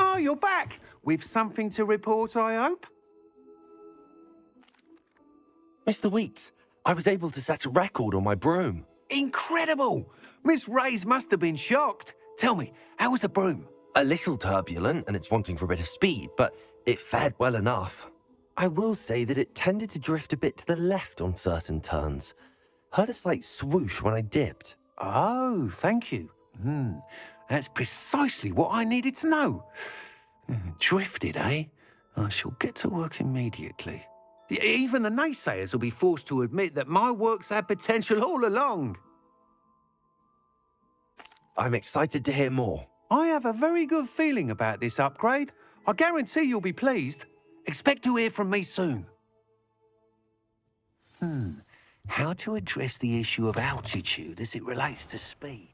Oh, you're back! With something to report, I hope? Mr. Weeks, I was able to set a record on my broom. Incredible! Miss Ray's must have been shocked. Tell me, how was the broom? A little turbulent and it's wanting for a bit of speed, but it fared well enough. I will say that it tended to drift a bit to the left on certain turns. Heard a slight swoosh when I dipped. Oh, thank you. That's precisely what I needed to know. Drifted, eh? I shall get to work immediately. Even the naysayers will be forced to admit that my work's had potential all along. I'm excited to hear more. I have a very good feeling about this upgrade. I guarantee you'll be pleased. Expect to hear from me soon. How to address the issue of altitude as it relates to speed?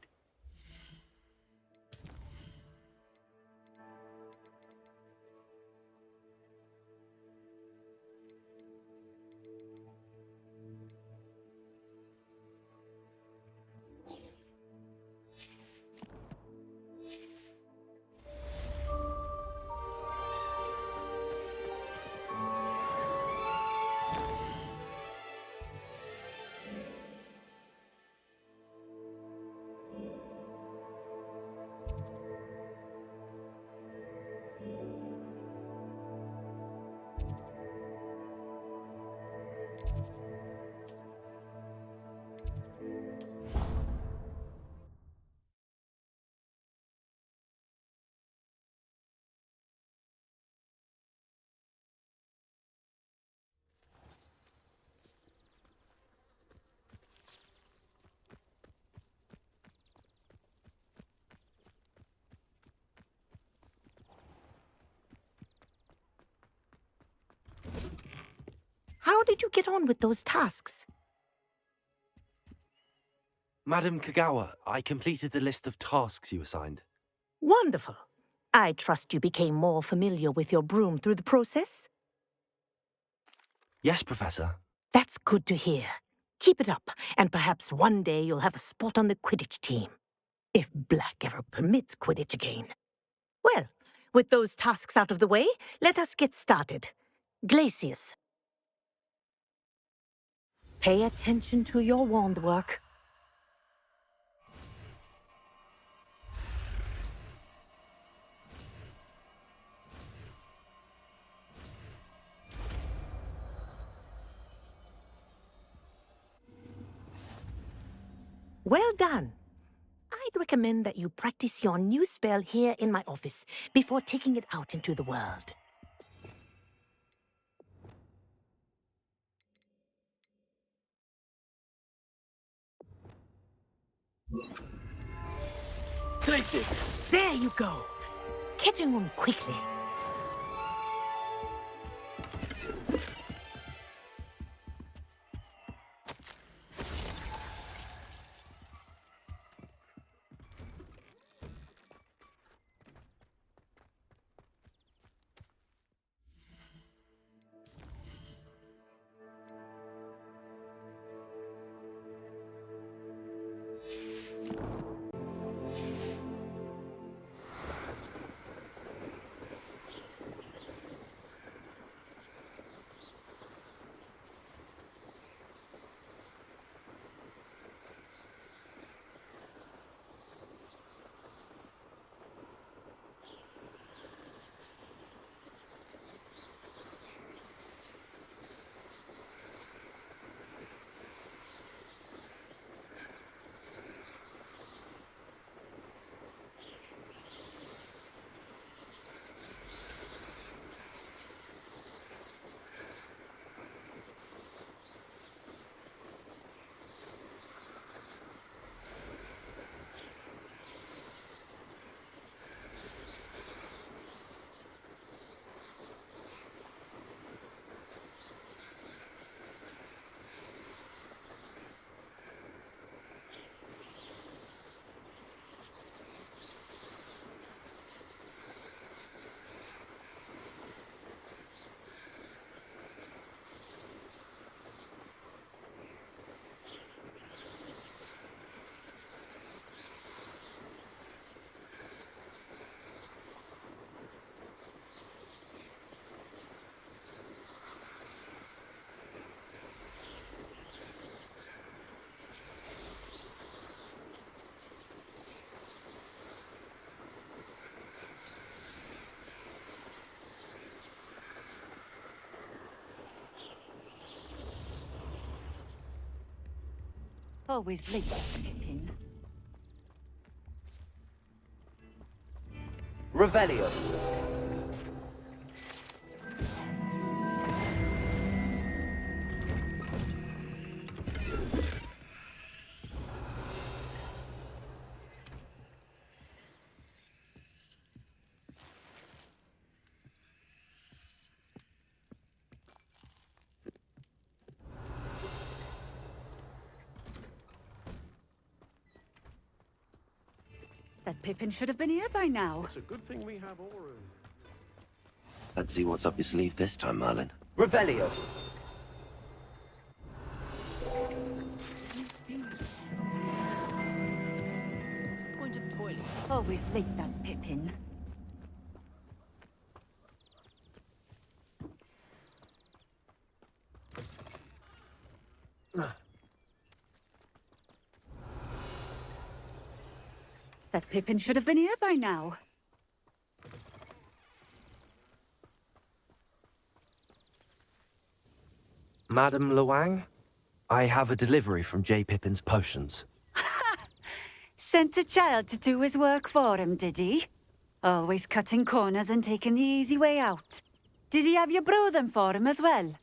How did you get on with those tasks? Madam Kagawa, I completed the list of tasks you assigned. Wonderful. I trust you became more familiar with your broom through the process? Yes, Professor. That's good to hear. Keep it up, and perhaps one day you'll have a spot on the Quidditch team. If Black ever permits Quidditch again. Well, with those tasks out of the way, let us get started. Glacius. Pay attention to your wand work. Well done. I'd recommend that you practice your new spell here in my office before taking it out into the world. Places! There you go. Catching them quickly. Always late, Pippin. Revelio. That Pippin should have been here by now. It's a good thing we have Auru. Let's see what's up your sleeve this time, Merlin. Revelio. Point of toilet. Always late, that Pippin. That Pippin should have been here by now. Madam Luang, I have a delivery from J. Pippin's potions. Sent a child to do his work for him, did he? Always cutting corners and taking the easy way out. Did he have you brew them for him as well?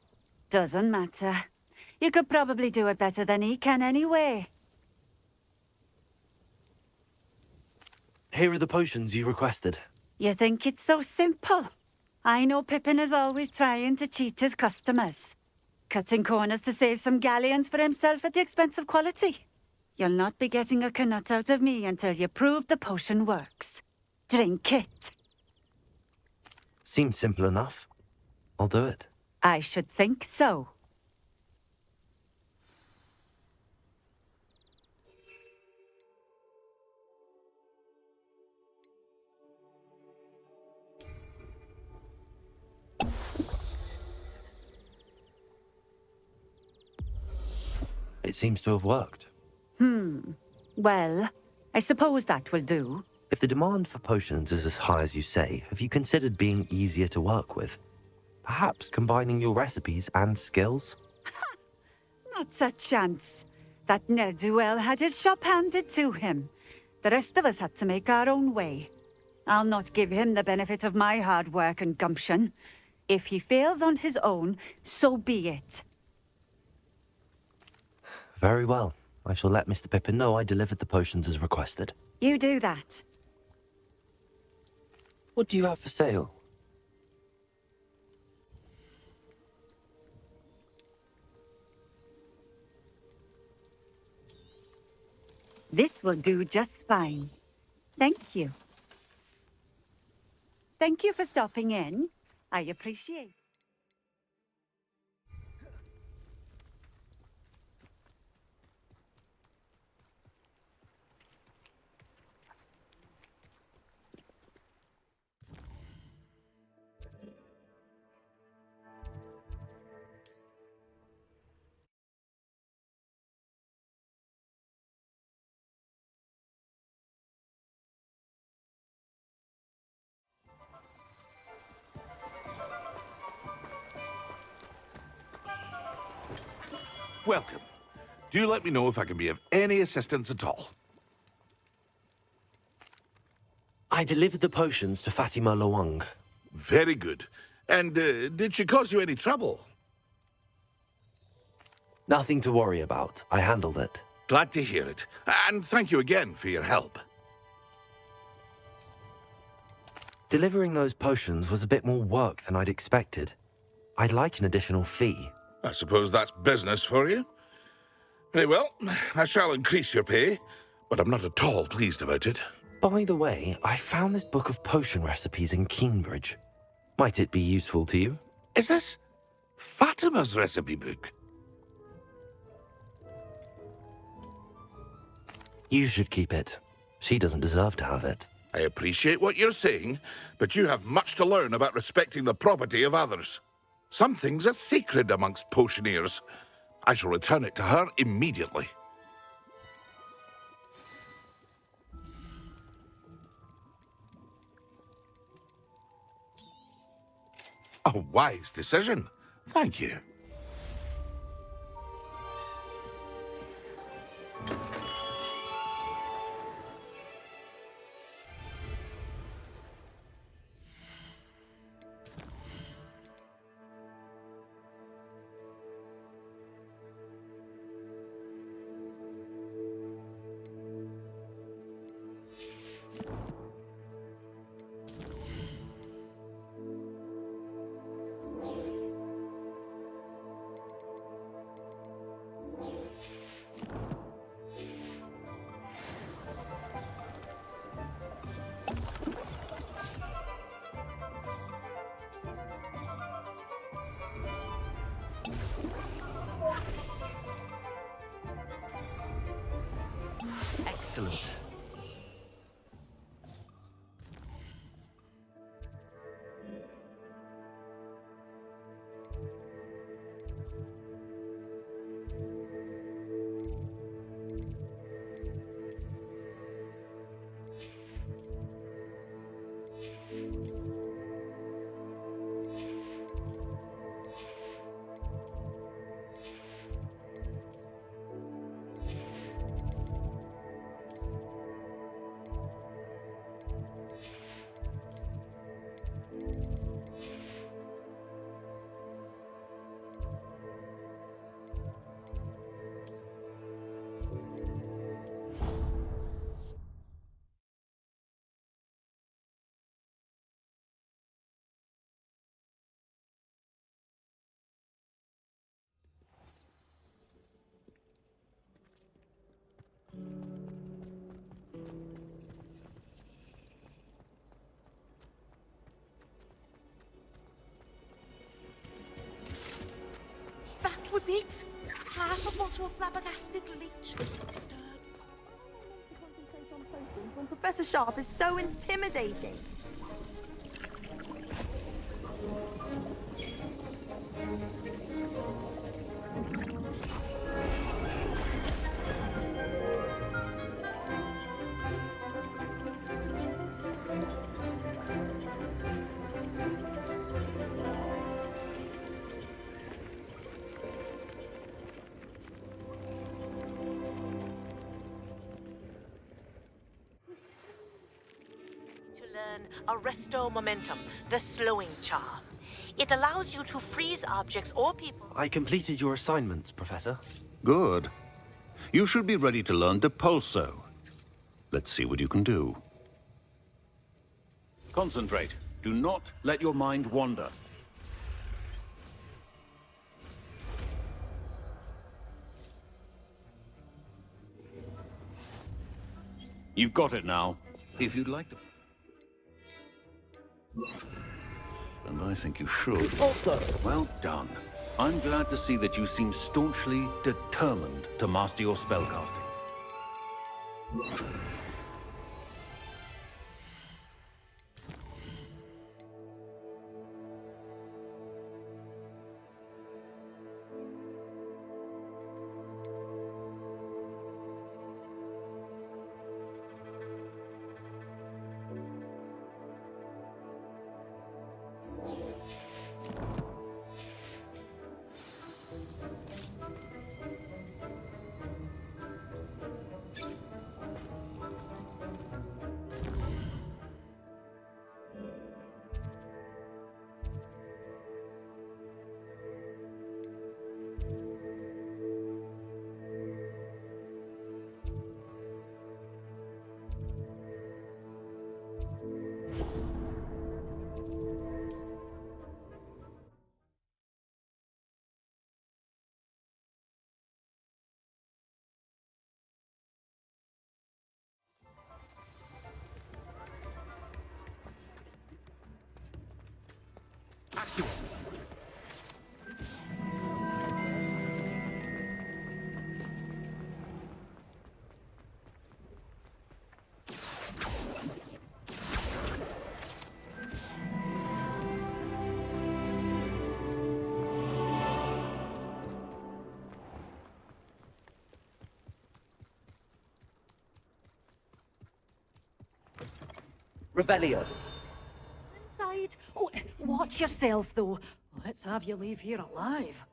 Doesn't matter. You could probably do it better than he can anyway. Here are the potions you requested. You think it's so simple? I know Pippin is always trying to cheat his customers. Cutting corners to save some galleons for himself at the expense of quality. You'll not be getting a canut out of me until you prove the potion works. Drink it. Seems simple enough. I'll do it. I should think so. It seems to have worked. Well, I suppose that will do. If the demand for potions is as high as you say, have you considered being easier to work with? Perhaps combining your recipes and skills? Not a chance. That ne'er-do-well had his shop handed to him. The rest of us had to make our own way. I'll not give him the benefit of my hard work and gumption. If he fails on his own, so be it. Very well. I shall let Mr. Pippin know I delivered the potions as requested. You do that. What do you have for sale? This will do just fine. Thank you. Thank you for stopping in. I appreciate it. Welcome. Do let me know if I can be of any assistance at all. I delivered the potions to Fatima Lawang. Very good. And did she cause you any trouble? Nothing to worry about. I handled it. Glad to hear it. And thank you again for your help. Delivering those potions was a bit more work than I'd expected. I'd like an additional fee. I suppose that's business for you. Very well, I shall increase your pay, but I'm not at all pleased about it. By the way, I found this book of potion recipes in Cambridge. Might it be useful to you? Is this Fatima's recipe book? You should keep it. She doesn't deserve to have it. I appreciate what you're saying, but you have much to learn about respecting the property of others. Some things are sacred amongst potioneers. I shall return it to her immediately. A wise decision. Thank you. Excellent. That was it! Half a bottle of flabbergasted leech. When Professor Sharp is so intimidating. Arresto Momentum, the slowing charm. It allows you to freeze objects or people. I completed your assignments, Professor. Good. You should be ready to learn Depulso. Let's see what you can do. Concentrate. Do not let your mind wander. You've got it now. If you'd like to... And I think you should. Also. Well done. I'm glad to see that you seem staunchly determined to master your spellcasting. Revelio. Inside. Oh, watch yourself, though. Let's have you leave here alive.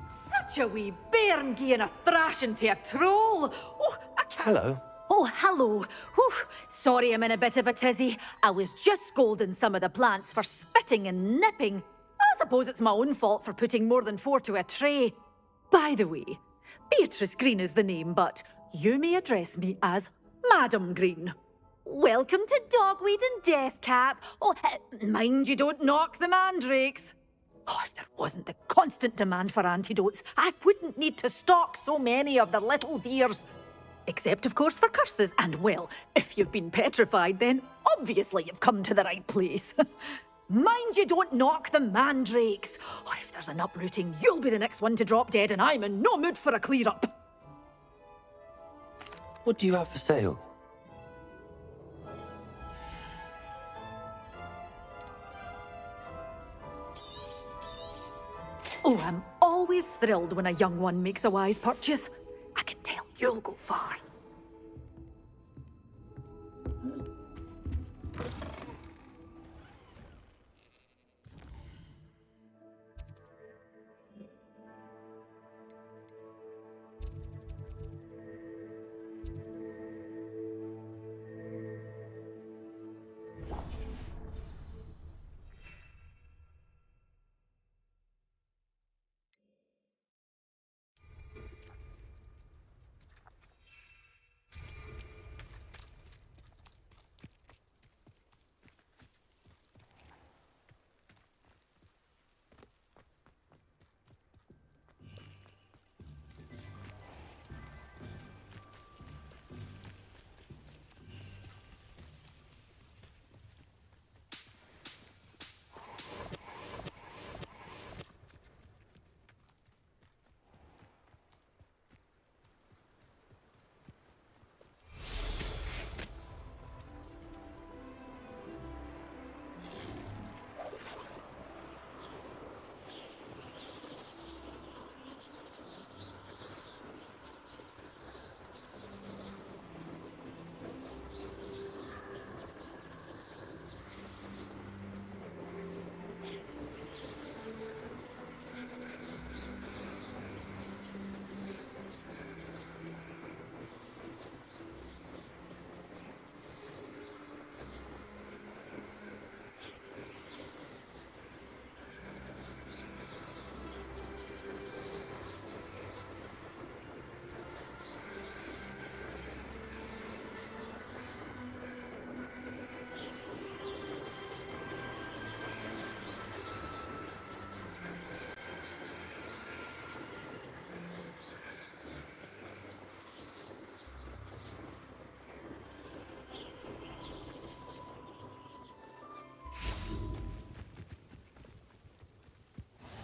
Such a wee bairn gieing a thrashing to a troll. Oh, I can't... Hello. Oh, hello. Whew. Sorry I'm in a bit of a tizzy. I was just scolding some of the plants for spitting and nipping. I suppose it's my own fault for putting more than 4 to a tray. By the way, Beatrice Green is the name, but you may address me as Madam Green. Welcome to Dogweed and Deathcap. Oh, mind you don't knock the mandrakes. Oh, if there wasn't the constant demand for antidotes, I wouldn't need to stock so many of the little dears. Except, of course, for curses. And, well, if you've been petrified, then obviously you've come to the right place. Mind you don't knock the mandrakes. Oh, if there's an uprooting, you'll be the next one to drop dead, and I'm in no mood for a clear-up. What do you have for sale? Oh, I'm always thrilled when a young one makes a wise purchase. I can tell you'll go far.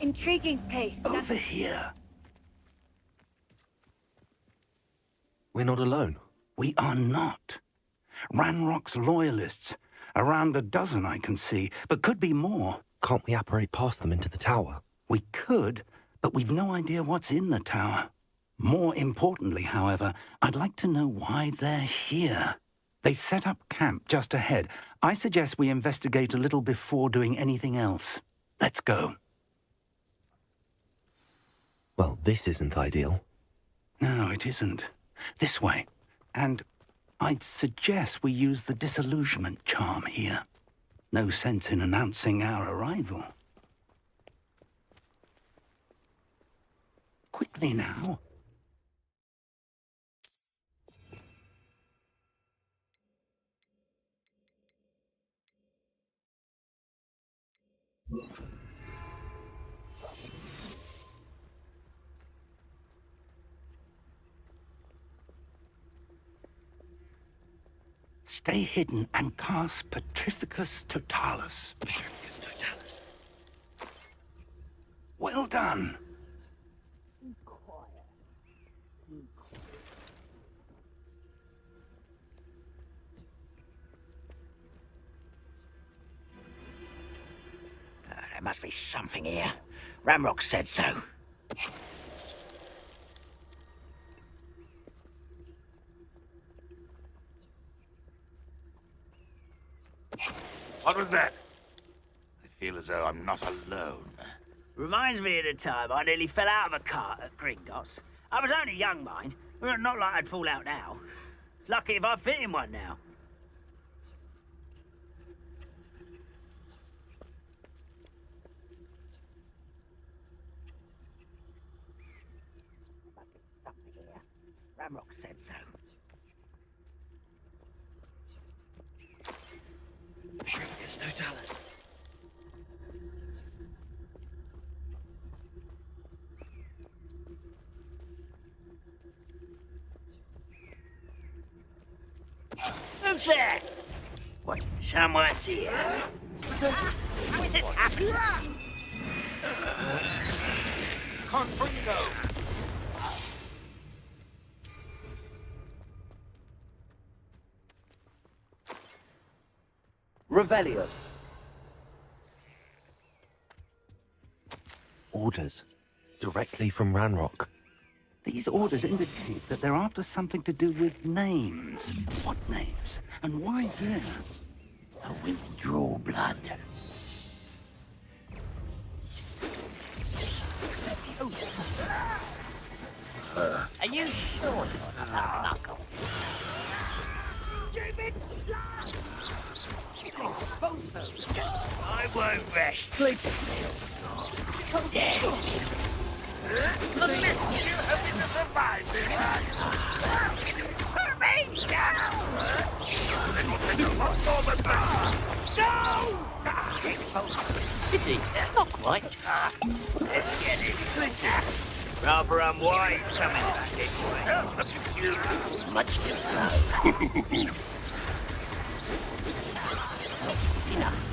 Intriguing place. Over here. We're not alone. We are not. Ranrock's loyalists. Around a dozen I can see, but could be more. Can't we apparate past them into the tower? We could, but we've no idea what's in the tower. More importantly, however, I'd like to know why they're here. They've set up camp just ahead. I suggest we investigate a little before doing anything else. Let's go. Well, this isn't ideal. No, it isn't. This way. And I'd suggest we use the disillusionment charm here. No sense in announcing our arrival. Quickly now. Stay hidden and cast Petrificus Totalis. Petrificus Totalis. Well done. There must be something here. Ramrock said so. What was that? I feel as though I'm not alone. Reminds me of the time I nearly fell out of a cart at Gringotts. I was only young, mind. Well, not like I'd fall out now. Lucky if I fit in one now. Ramrock said so. Petrificus Totalis. Who's there? What? Someone's here. How is this happening? Confringo! Revelio. Orders. Directly from Ranrock. These orders indicate that they're after something to do with names. What names? And why here? A withdraw blood. Are you sure you're not a knuckle? Stupid I won't rest. Please. Dead. At least you have been survived this Hurt me! It will take a lot more than that. No! Pity. Not quite. Let's get this closer. Rather unwise coming back this way. Much too slow. Enough.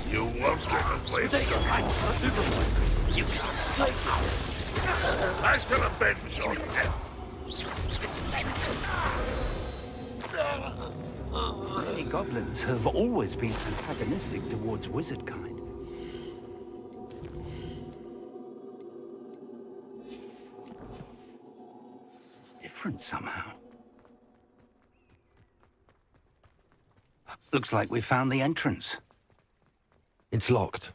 You won't get away from You can't. I shall avenge your death. Many goblins have always been antagonistic towards wizard kind. This is different somehow. Looks like we found the entrance. It's locked.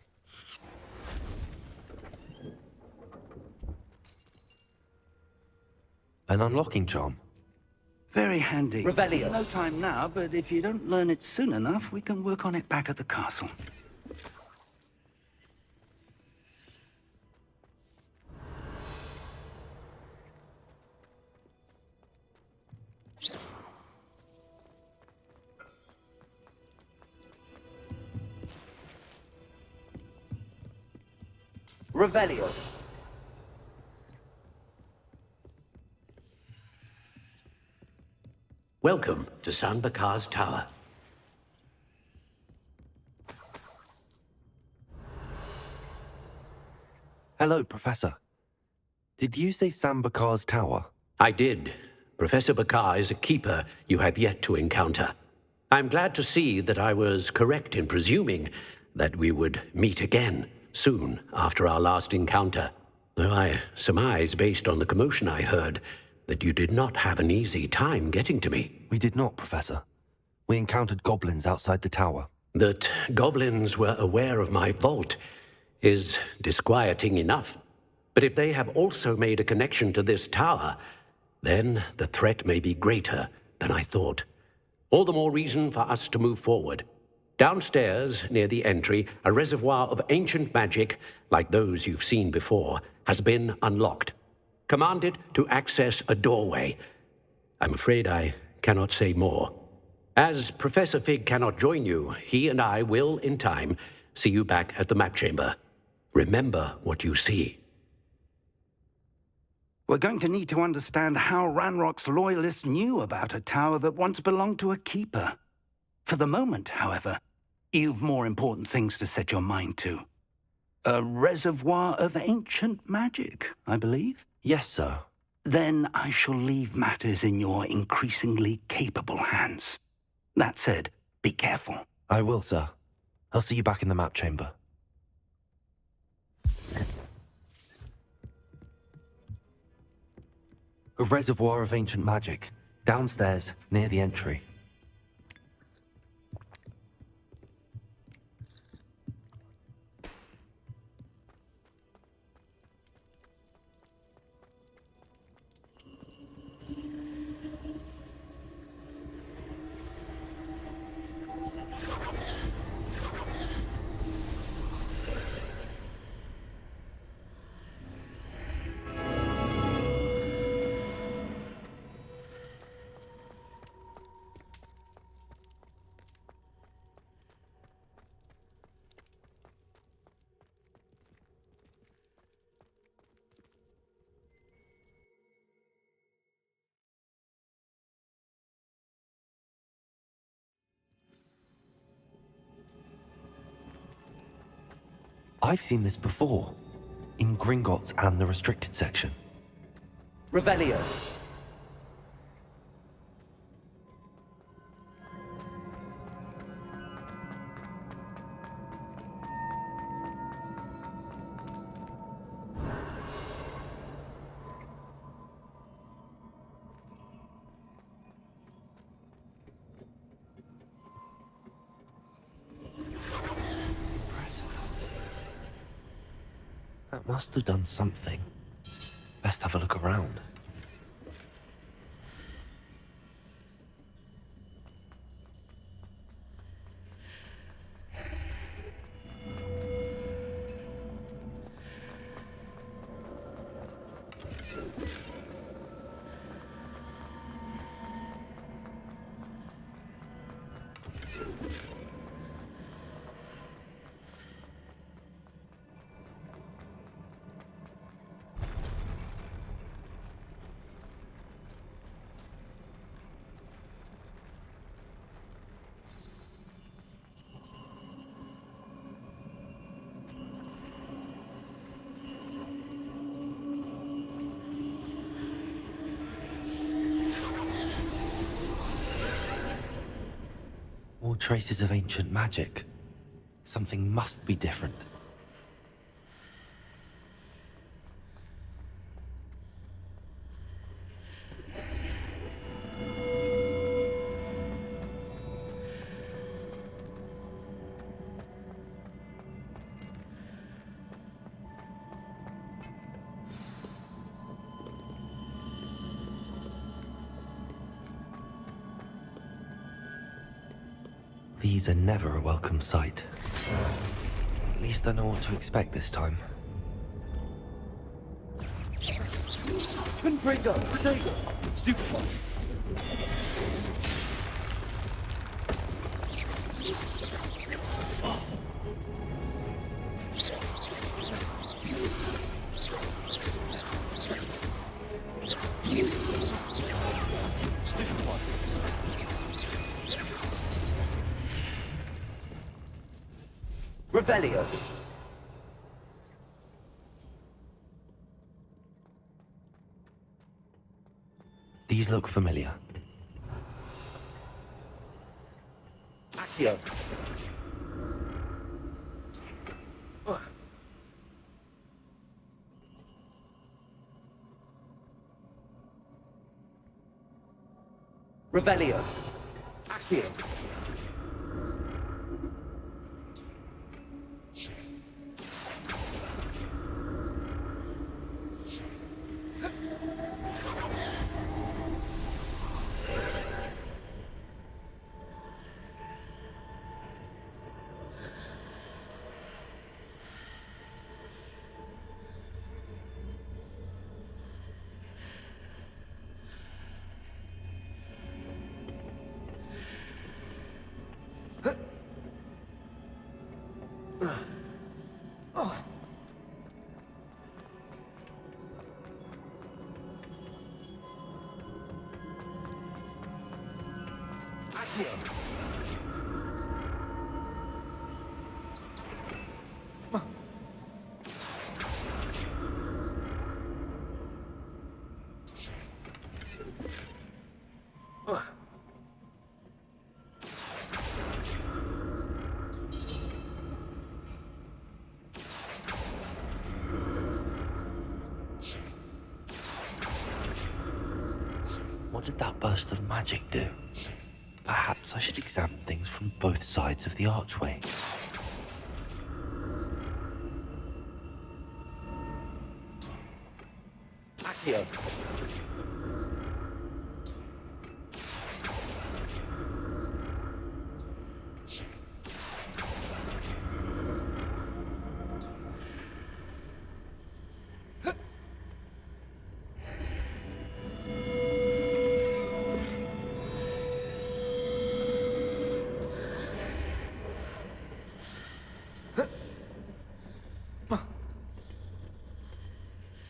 An unlocking charm. Very handy. Revelio. No time now, but if you don't learn it soon enough, we can work on it back at the castle. Revelio. Welcome to San Bakar's Tower. Hello, Professor. Did you say Sam Bakar's tower? I did. Professor Bakar is a keeper you have yet to encounter. I'm glad to see that I was correct in presuming that we would meet again soon after our last encounter. Though I surmise, based on the commotion I heard, that you did not have an easy time getting to me. We did not, Professor. We encountered goblins outside the tower. That goblins were aware of my vault is disquieting enough. But if they have also made a connection to this tower, then the threat may be greater than I thought. All the more reason for us to move forward. Downstairs, near the entry, a reservoir of ancient magic, like those you've seen before, has been unlocked. Commanded to access a doorway. I'm afraid I cannot say more. As Professor Fig cannot join you, he and I will, in time, see you back at the map chamber. Remember what you see. We're going to need to understand how Ranrock's loyalists knew about a tower that once belonged to a keeper. For the moment, however, you've more important things to set your mind to. A reservoir of ancient magic, I believe? Yes, sir. Then I shall leave matters in your increasingly capable hands. That said, be careful. I will, sir. I'll see you back in the map chamber. A reservoir of ancient magic, downstairs, near the entry. I've seen this before, in Gringotts and the restricted section. Revelio. That must have done something. Best have a look around. More traces of ancient magic. Something must be different. These are never a welcome sight. At least I know what to expect this time. Pinbringer, potato, stupefy. Revelio. These look familiar. Accio. Revelio. Accio. What did that burst of magic do? Perhaps I should examine things from both sides of the archway. Accio.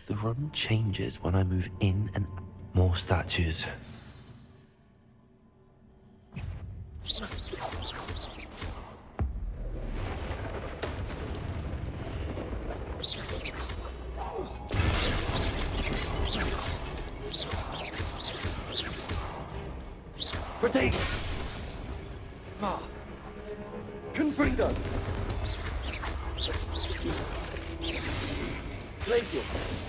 The room changes when I move in and more statues. Protego. Ma. Confringo. Glacius.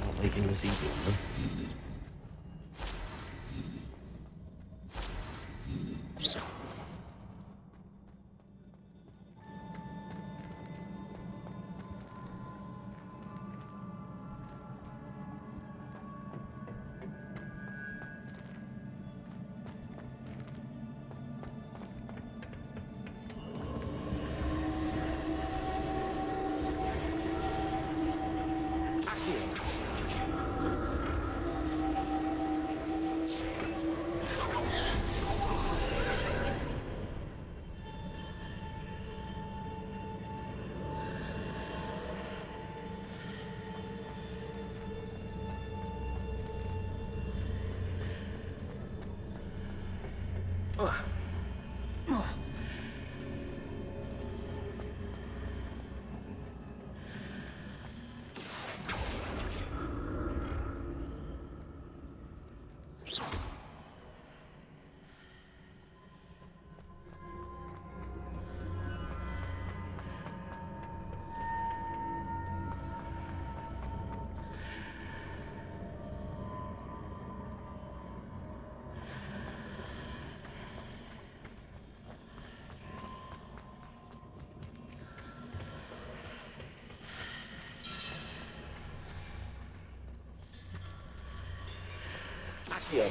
Not making this easy on them. Accio.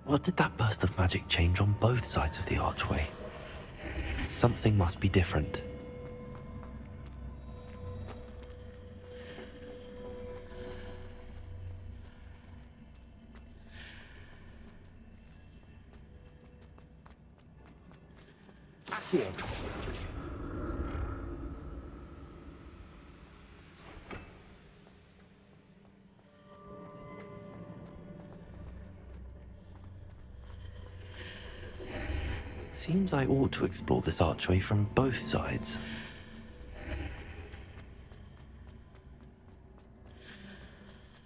What did that burst of magic change on both sides of the archway? Something must be different. Accio. Seems I ought to explore this archway from both sides.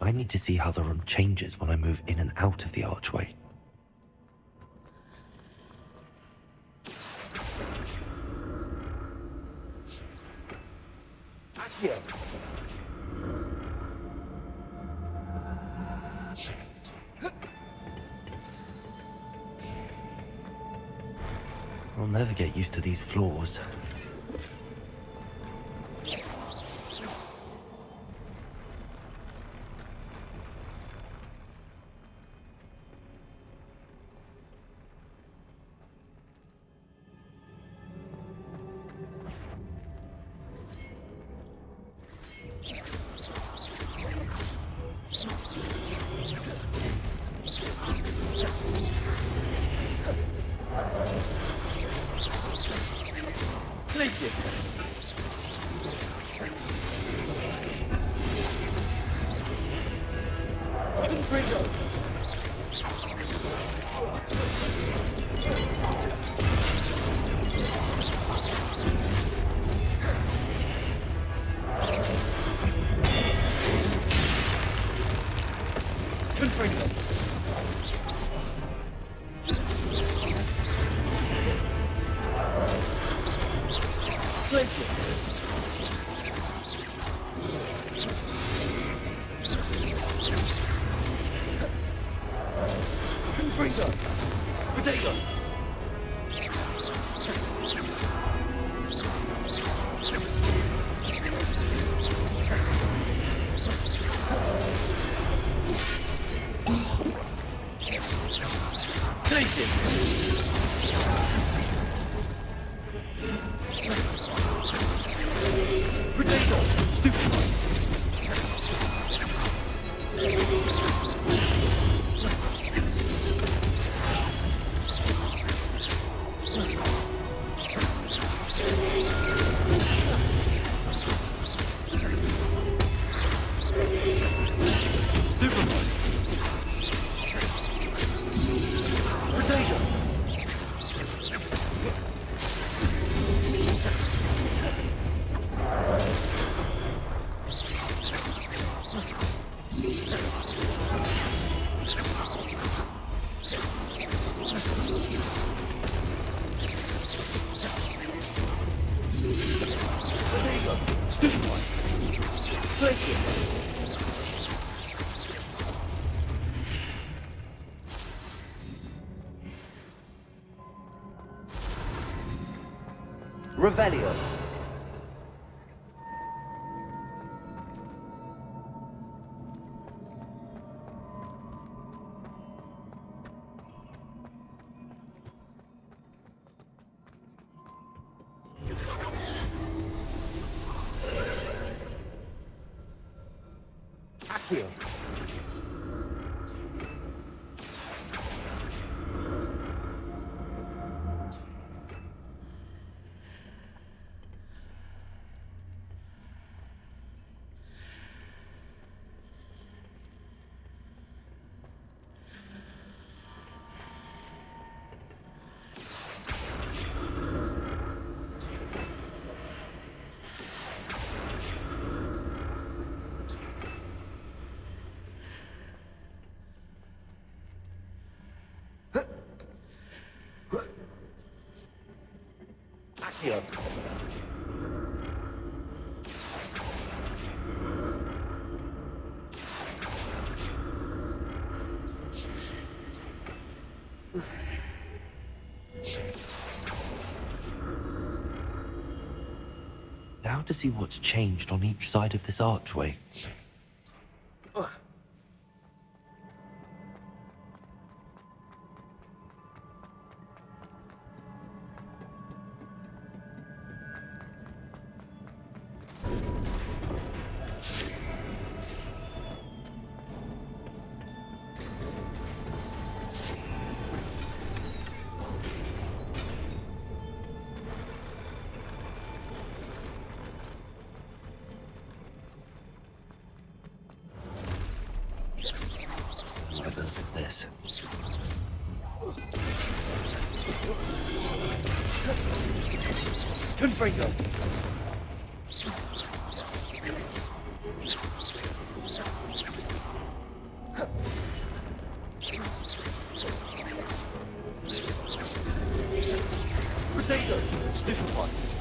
I need to see how the room changes when I move in and out of the archway. I'll never get used to these floors. Revelio. Accio. Accio. Now to see what's changed on each side of this archway. This. Confringo! Potato! Stupefy!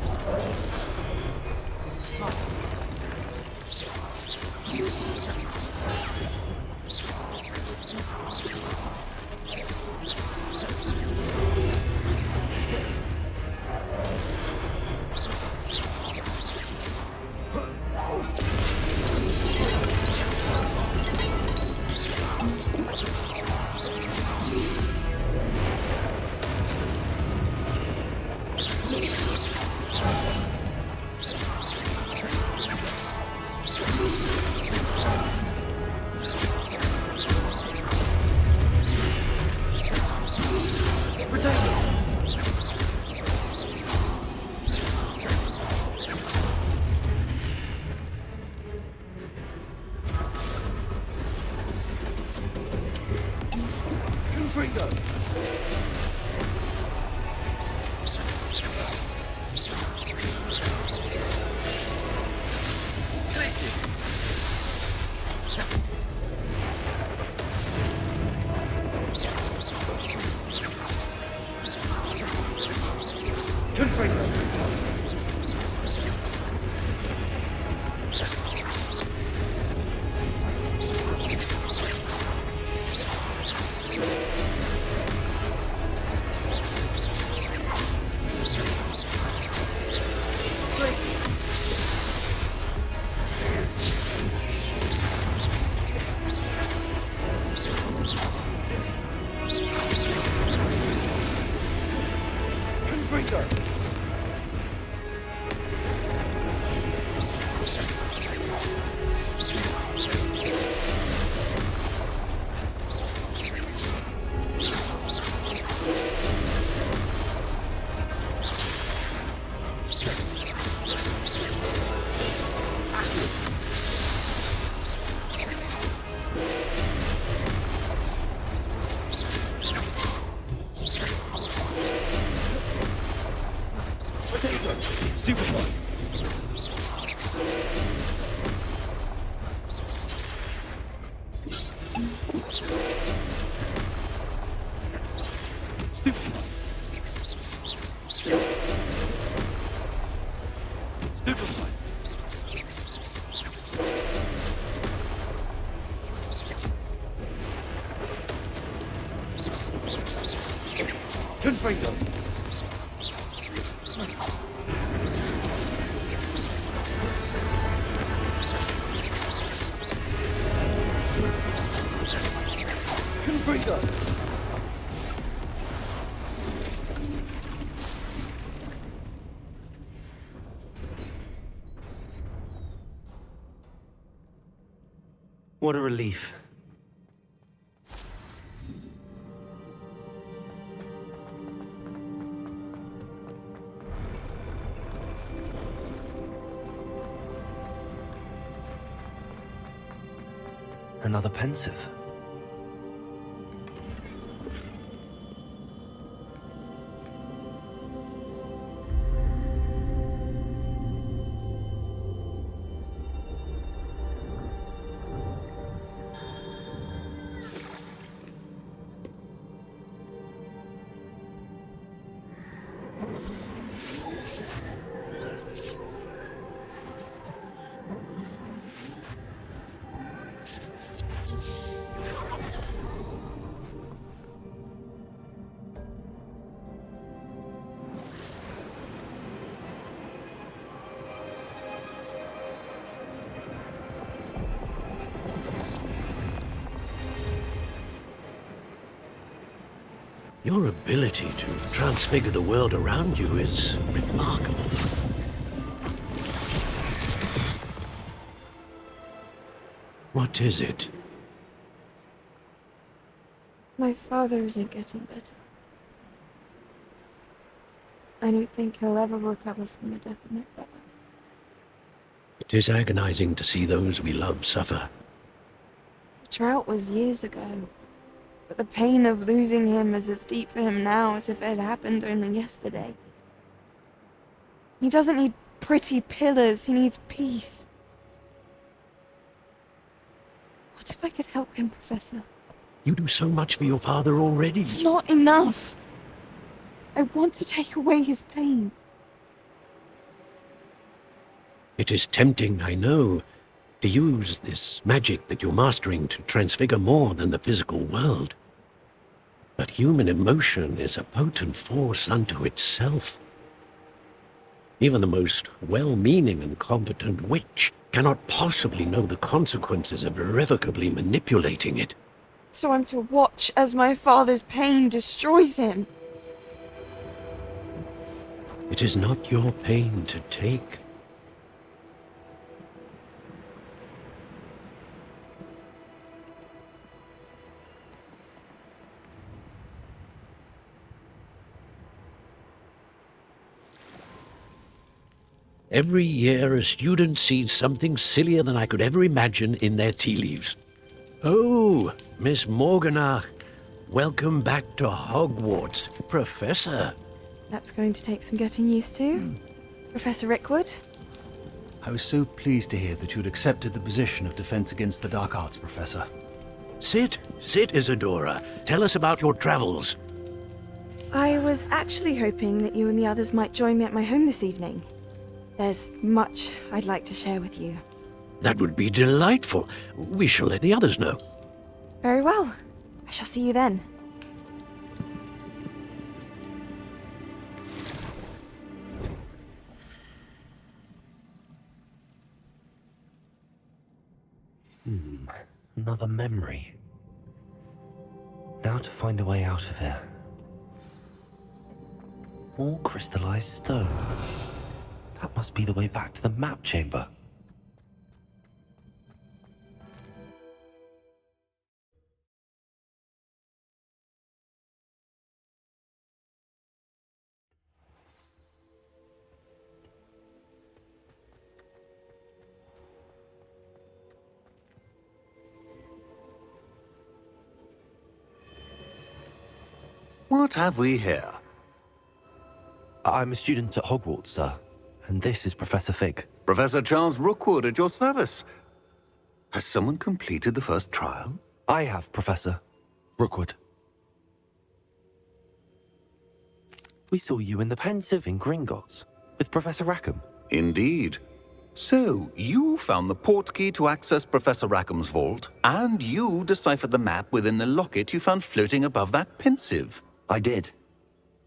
Confringo! Confringo! What a relief. Another pensive. Your ability to transfigure the world around you is remarkable. What is it? My father isn't getting better. I don't think he'll ever recover from the death of my brother. It is agonizing to see those we love suffer. The drought was years ago. but the pain of losing him is as deep for him now as if it had happened only yesterday. He doesn't need pretty pillars, he needs peace. What if I could help him, Professor? You do so much for your father already. It's not enough. I want to take away his pain. It is tempting, I know, to use this magic that you're mastering to transfigure more than the physical world. But human emotion is a potent force unto itself. Even the most well-meaning and competent witch cannot possibly know the consequences of irrevocably manipulating it. So I'm to watch as my father's pain destroys him. It is not your pain to take. Every year, a student sees something sillier than I could ever imagine in their tea leaves. Oh, Miss Morganach, welcome back to Hogwarts, Professor. That's going to take some getting used to. Professor Rickwood? I was so pleased to hear that you'd accepted the position of Defense Against the Dark Arts, Professor. Sit, Isadora. Tell us about your travels. I was actually hoping that you and the others might join me at my home this evening. There's much I'd like to share with you. That would be delightful. We shall let the others know. Very well. I shall see you then. Another memory. Now to find a way out of here. More crystallized stone. That must be the way back to the map chamber. What have we here? I'm a student at Hogwarts, sir. And this is Professor Fig. Professor Charles Rookwood at your service. Has someone completed the first trial? I have, Professor Rookwood. We saw you in the Pensive in Gringotts with Professor Rackham. Indeed. So, you found the portkey to access Professor Rackham's vault, and you deciphered the map within the locket you found floating above that Pensive. I did.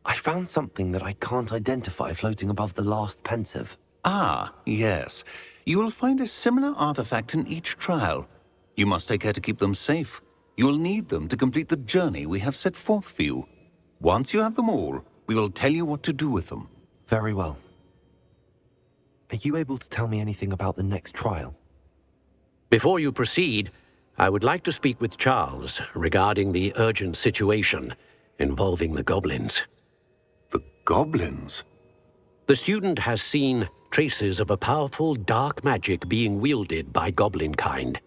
I found something that I can't identify floating above the last Pensive. Ah, yes. You will find a similar artifact in each trial. You must take care to keep them safe. You will need them to complete the journey we have set forth for you. Once you have them all, we will tell you what to do with them. Very well. Are you able to tell me anything about the next trial? Before you proceed, I would like to speak with Charles regarding the urgent situation involving the goblins. The goblins? The student has seen traces of a powerful dark magic being wielded by goblin kind.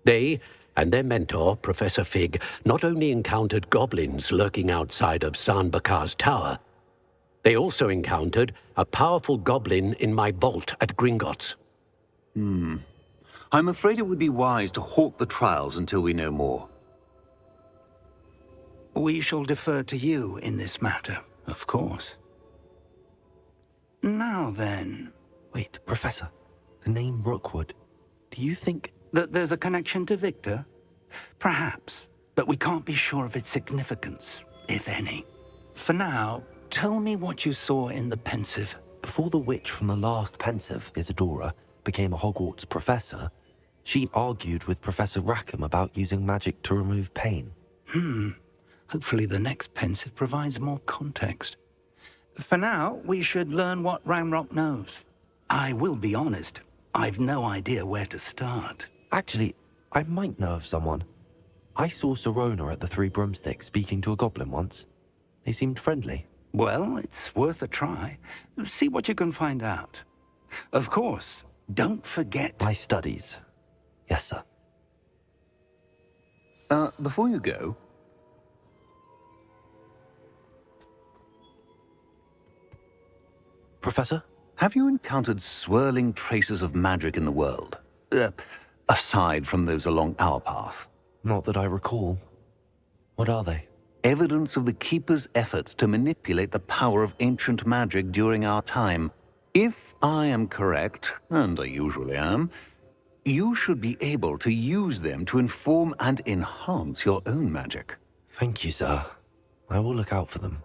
They and their mentor, Professor Fig, not only encountered goblins lurking outside of San Bakar's tower, they also encountered a powerful goblin in my vault at Gringotts. I'm afraid it would be wise to halt the trials until we know more. We shall defer to you in this matter, of course. Now then... Wait, Professor. The name Rookwood. Do you think... that there's a connection to Victor? Perhaps, but we can't be sure of its significance, if any. For now, tell me what you saw in the Pensive. Before the witch from the last Pensive, Isadora, became a Hogwarts professor, she argued with Professor Rackham about using magic to remove pain. Hopefully the next Pensive provides more context. For now, we should learn what Ranrock knows. I will be honest, I've no idea where to start. Actually, I might know of someone. I saw Serona at the Three Broomsticks speaking to a goblin once. They seemed friendly. Well, it's worth a try. See what you can find out. Of course, don't forget... my studies. Yes, sir. Before you go, Professor? Have you encountered swirling traces of magic in the world? Aside from those along our path? Not that I recall. What are they? Evidence of the Keeper's efforts to manipulate the power of ancient magic during our time. If I am correct, and I usually am, you should be able to use them to inform and enhance your own magic. Thank you, sir. I will look out for them.